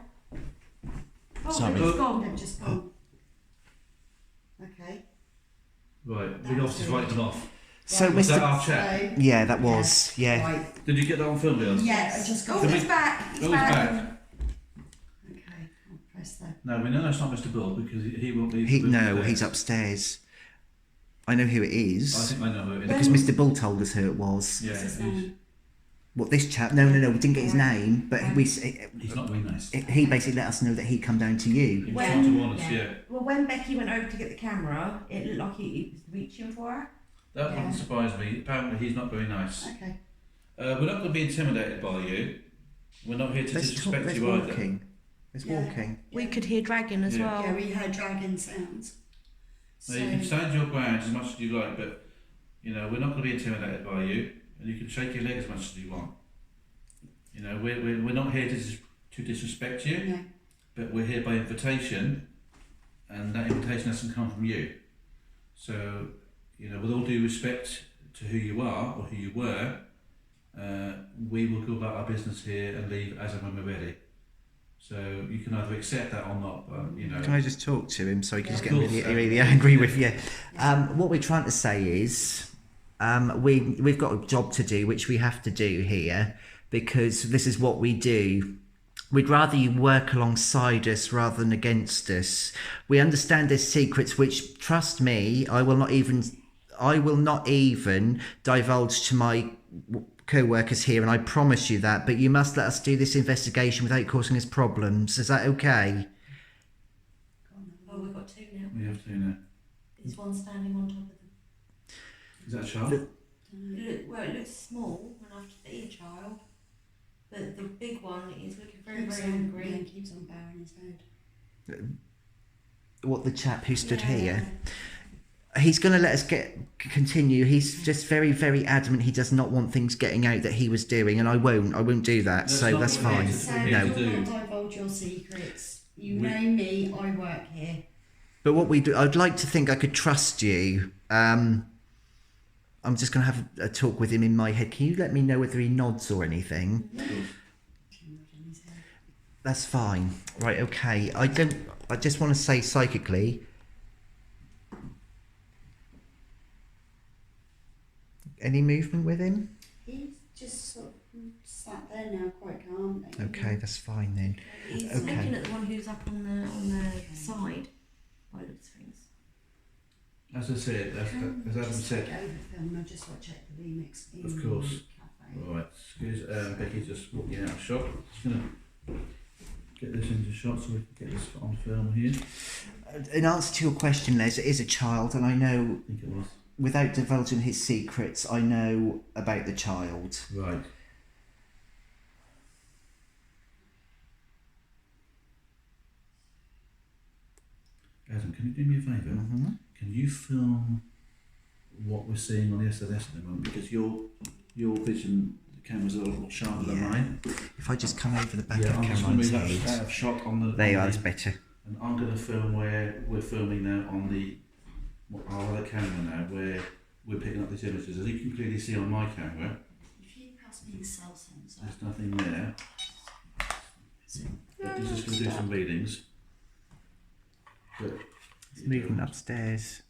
Oh, Sorry. they've just gone. They've just gone. Okay. Right, we obviously write them off. So, Was that Mr. our chat? Yeah, that was. Yeah. Right. Did you get that on film, girls? Yeah, just go. Can Oh, we- he's back. He's Oh, he's back. back. Okay, I'll press that. No, we know that's not Mr. Bull because he won't leave. He the room no, today. he's upstairs. I know who it I is think I know who it is. because Mr. Bull told us who it was. Yeah, What's his he's, name? What this chap? No, we didn't get his name, but he's not very nice. he basically let us know that he'd come down to He you. was When- trying to warn us, yeah. Well, when Becky went over to get the camera, it looked like he was reaching for her. That Yeah. wouldn't surprise me. Apparently he's not very nice. Okay. We're not going to be intimidated by you. We're not here to disrespect There's you either. walking. There's Yeah. walking. We could hear dragon as Yeah. well. Yeah, we heard dragon sounds. Now, you can stand your ground as much as you like, but you know we're not going to be intimidated by you, and you can shake your leg as much as you want. You know we're not here to disrespect you, No. but we're here by invitation, and that invitation hasn't come from you. So you know, with all due respect to who you are or who you were, we will go about our business here and leave as and when we're ready. So you can either accept that or not, but you know. Can I just talk to him so he can just get Of course. really, really angry with you? What we're trying to say is, we've got a job to do, which we have to do here, because this is what we do. We'd rather you work alongside us rather than against us. We understand there's secrets which, trust me, I will not even divulge to my co-workers here, and I promise you that. But you must let us do this investigation without causing us problems. Is that okay? Oh, we've got two now. We have to now. There's one standing on top of them. Is that a child? It looks small enough to be a child, but the big one is looking very, very angry. Yeah, keeps on bowing his head. What, the chap who stood here? He's going to let us continue. He's just very, very adamant. He does not want things getting out that he was doing, and I won't do that. That's So not that's what we fine. need So to No. you do. will not divulge your secrets. You We- know me, I work here. But what we do, I'd like to think I could trust you. I'm just going to have a talk with him in my head. Can you let me know whether he nods or anything? That's fine. Right, okay. I just want to say psychically. Any movement with him? He's just sort of sat there now, quite calmly. Okay, that's fine then. He's Okay. looking at the one who's up on the side by the looks of things. As I said, as Adam Just said. take over film, and I just want to check the remix in Of course. the cafe. Right, excuse Becky just walking out of shot. Just gonna get this into shot so we can get this on film here. In answer to your question, Les, it is a child, and I know, I think it was. without divulging his secrets, I know about the child. Right. Adam, can you do me a favour? Mm-hmm. Can you film what we're seeing on the SDS at the moment? Because your vision, the camera's a little sharper than Yeah. mine. If I just come over the back Yeah, of I'm the just camera going to and move that say, out of shot on the. there you on are, the- that's better. And I'm going to film where we're filming now on our other camera now, where we're picking up these images. As you can clearly see on my camera, If you pass me the cell sensor. there's nothing there. But he's just going to do some readings. But It's moving upstairs.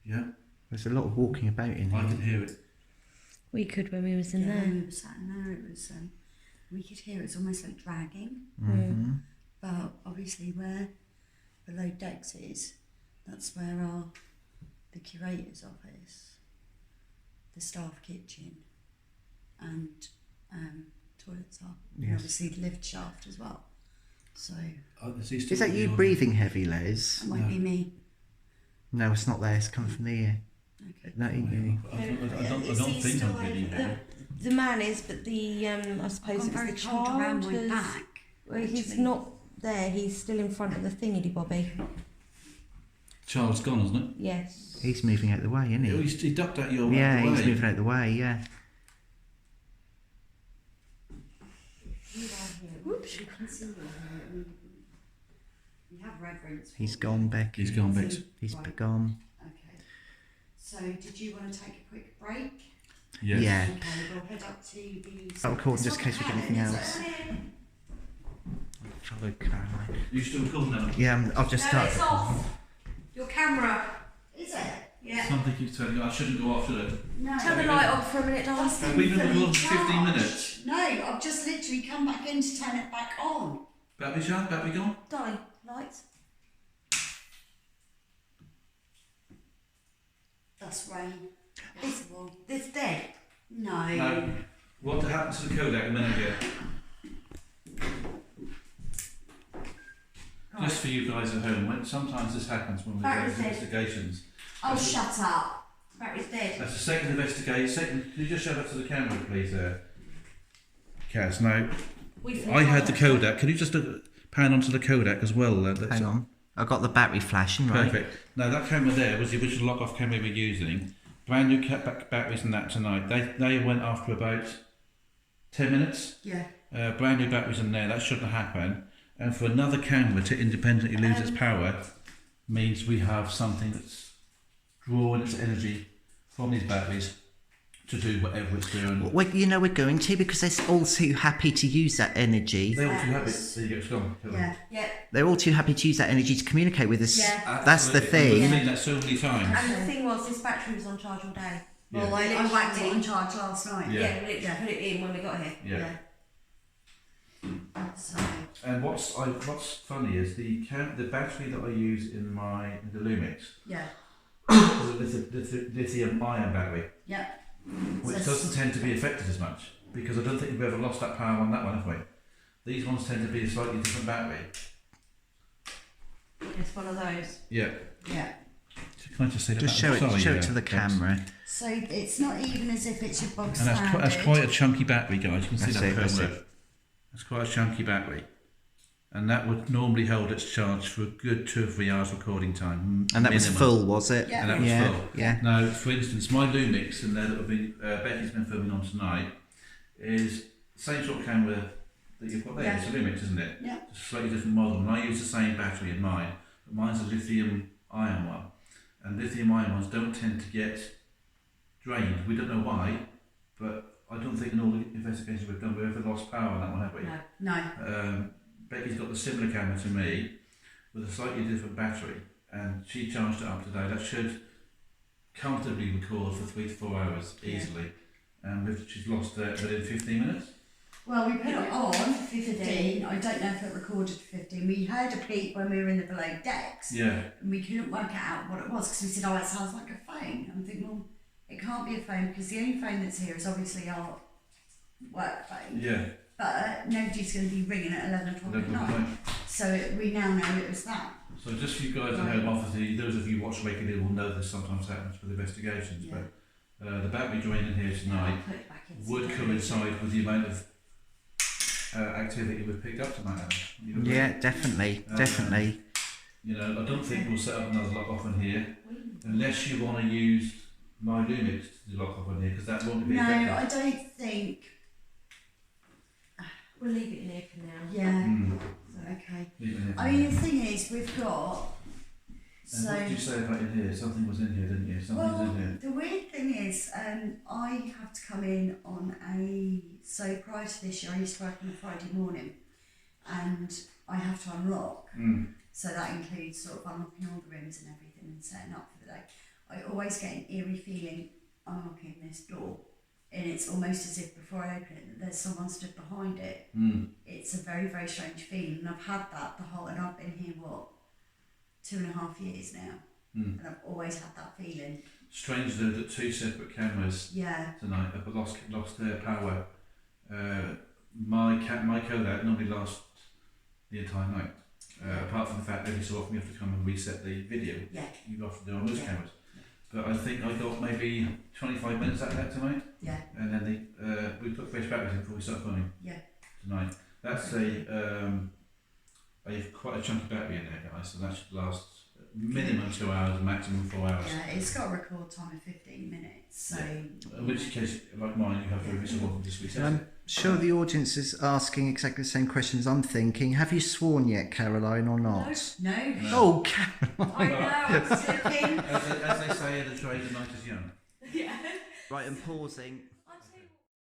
yeah, There's a lot of walking about in I here. can hear it. We could when we was in Yeah, there. when we were sat in there, it was, we could hear it was almost like dragging. Mm-hmm. But obviously where below decks is, that's where the curator's office, the staff kitchen and toilets are. And Yes. obviously the lift shaft as well. So Is that you breathing heavy, Les? that might be me. No, it's not there. It's coming from the ear. Okay. No, you. I don't Is he think I'm still breathing over heavy. The man is, but the I I've suppose gone it's very the cold around child. my has- back. Well, he's actually. not there. He's still in front of the thingy, Bobby. Child's gone, isn't it? Yes. He's moving out the way, isn't Oh, he? he ducked out your Yeah, way. he's moving out the way. Yeah. Whoops, you can see you. You have reverence. for He's me. gone, Beck. He's gone, Bex. He's Right. gone. Okay. So, did you want to take a quick break? Yes. Yeah. Okay, we'll head up to the. I'll record just in It's case we not get anything bad, else. is it? Follow Caroline. You still recording now? Yeah, I've just started. off. Your camera. Is it? Yeah. Something keeps telling you I shouldn't go off, should I? No. Turn the light off for a minute, darling. That's Have we been fully recording for 15 charged. minutes? No, I've just literally come back in to turn it back on. Battery charge, battery gone? Darling, lights. That's rain. It's- Possible. It's dead. No. No. What happened to the Kodak a minute ago? Just for you guys at home, sometimes this happens when we're doing Battery's dead. investigations. Oh, shut up. Battery's dead. That's the second investigation. Can you just show that to the camera, please, Kaz? Now, I had the Kodak. Can you just pan onto the Kodak as well? Hang on. I've got the battery flashing, right? Perfect. Now, that camera there was the original lock-off camera we were using. Brand new batteries and that tonight. They went after about 10 minutes. Yeah. Brand new batteries in there. That shouldn't happen. And for another camera to independently lose its power means we have something that's drawing its energy from these batteries to do whatever it's doing. Well, you know we're going to, because they're all too happy to use that energy. They're all too happy. There you go, it's gone. Yeah. Yeah. They're all too happy to use that energy to communicate with us. Yeah. That's the Absolutely. thing. I've seen that so many times. And the thing was, this battery was on charge all day. Yeah. Well, I whacked it on charge last night. Yeah. We literally put it in when we got here. Yeah. So, And what's funny is the battery that I use in the Lumix yeah. is a lithium-ion battery, Yeah. which So- doesn't tend to be affected as much, because I don't think we've ever lost that power on that one, have we? These ones tend to be a slightly different battery. It's one of those. Yeah. Yeah. Can I just say that? Just show it to the Box? camera. So it's not even as if it's your bog And standard. that's quite a chunky battery, guys. You can see That's that it, that's firmware. That's quite a chunky battery. And that would normally hold its charge for a good 2 or 3 hours recording time. And that was minimum. full, was it? Yeah. And that was Yeah, full. yeah. Now, for instance, my Lumix, and there that Becky's been filming on tonight, is the same sort of camera that you've got there. Yeah. It's a Lumix, isn't it? Yeah. It's a slightly different model. And I use the same battery in mine, but mine's a lithium-ion one. And lithium-ion ones don't tend to get drained. We don't know why, but I don't think in all the investigations we've done we've ever lost power on that one, have we? No. No. Becky's got the similar camera to me with a slightly different battery, and she charged it up today. That should comfortably record for 3 to 4 hours easily, and she's lost it within 15 minutes. Well, we put it on 15. I don't know if it recorded 15. We heard a beep when we were in the below decks, Yeah, and we couldn't work out what it was because we said, "Oh, it sounds like a phone." I'm thinking, well, it can't be a phone because the only phone that's here is obviously our work phone. yeah. But nobody's going to be ringing at 11 o'clock at No night. problem. So we now know it was that. So just for you guys at home, obviously those of you who watch regularly will know this sometimes happens with investigations, Yeah. but the battery drain in here tonight Put it back in. would coincide with the amount of activity we've picked up tonight. Adam. You agree? Yeah, definitely, definitely. You know, I don't think we'll set up another lock off in here unless you want to use my Lumix to do lock off in here, because that won't be No, effective. I don't think. We'll leave it in here for now. Yeah. Mm. Okay. Leave it in here. I mean, the thing is, we've got. And what did you say about in here? Something was in here, didn't you? Something was Well, in here. the weird thing is, I have to come in on so prior to this year, I used to work on a Friday morning, and I have to unlock. Mm. So that includes sort of unlocking all the rooms and everything and setting up for the day. I always get an eerie feeling unlocking this door, and it's almost as if before I open it, there's someone stood behind it. Mm. It's a very, very strange feeling, and I've had that and I've been here 2.5 years now, Mm. and I've always had that feeling. Strange though that 2 separate cameras Yeah. tonight have lost their power. My Kodak normally lasts the entire night. Apart from the fact every so often you have to come and reset the video. Yeah. You often do on those Yeah. cameras. But I think I got maybe 25 minutes out of that tonight. Yeah. And then we put fresh batteries in before we start filming. Yeah. Tonight. That's quite a chunky battery in there, guys. So that should last minimum 2 hours, maximum 4 hours. Yeah, it's got a record time of 15 minutes, so. In which case, like mine, you have to every so often just reset And it. I'm sure the audience is asking exactly the same questions I'm thinking. Have you sworn yet, Caroline, or not? No. Oh, Caroline. I know, I'm slipping. As they say, the trade, the night is young. Yeah. Right, I'm pausing.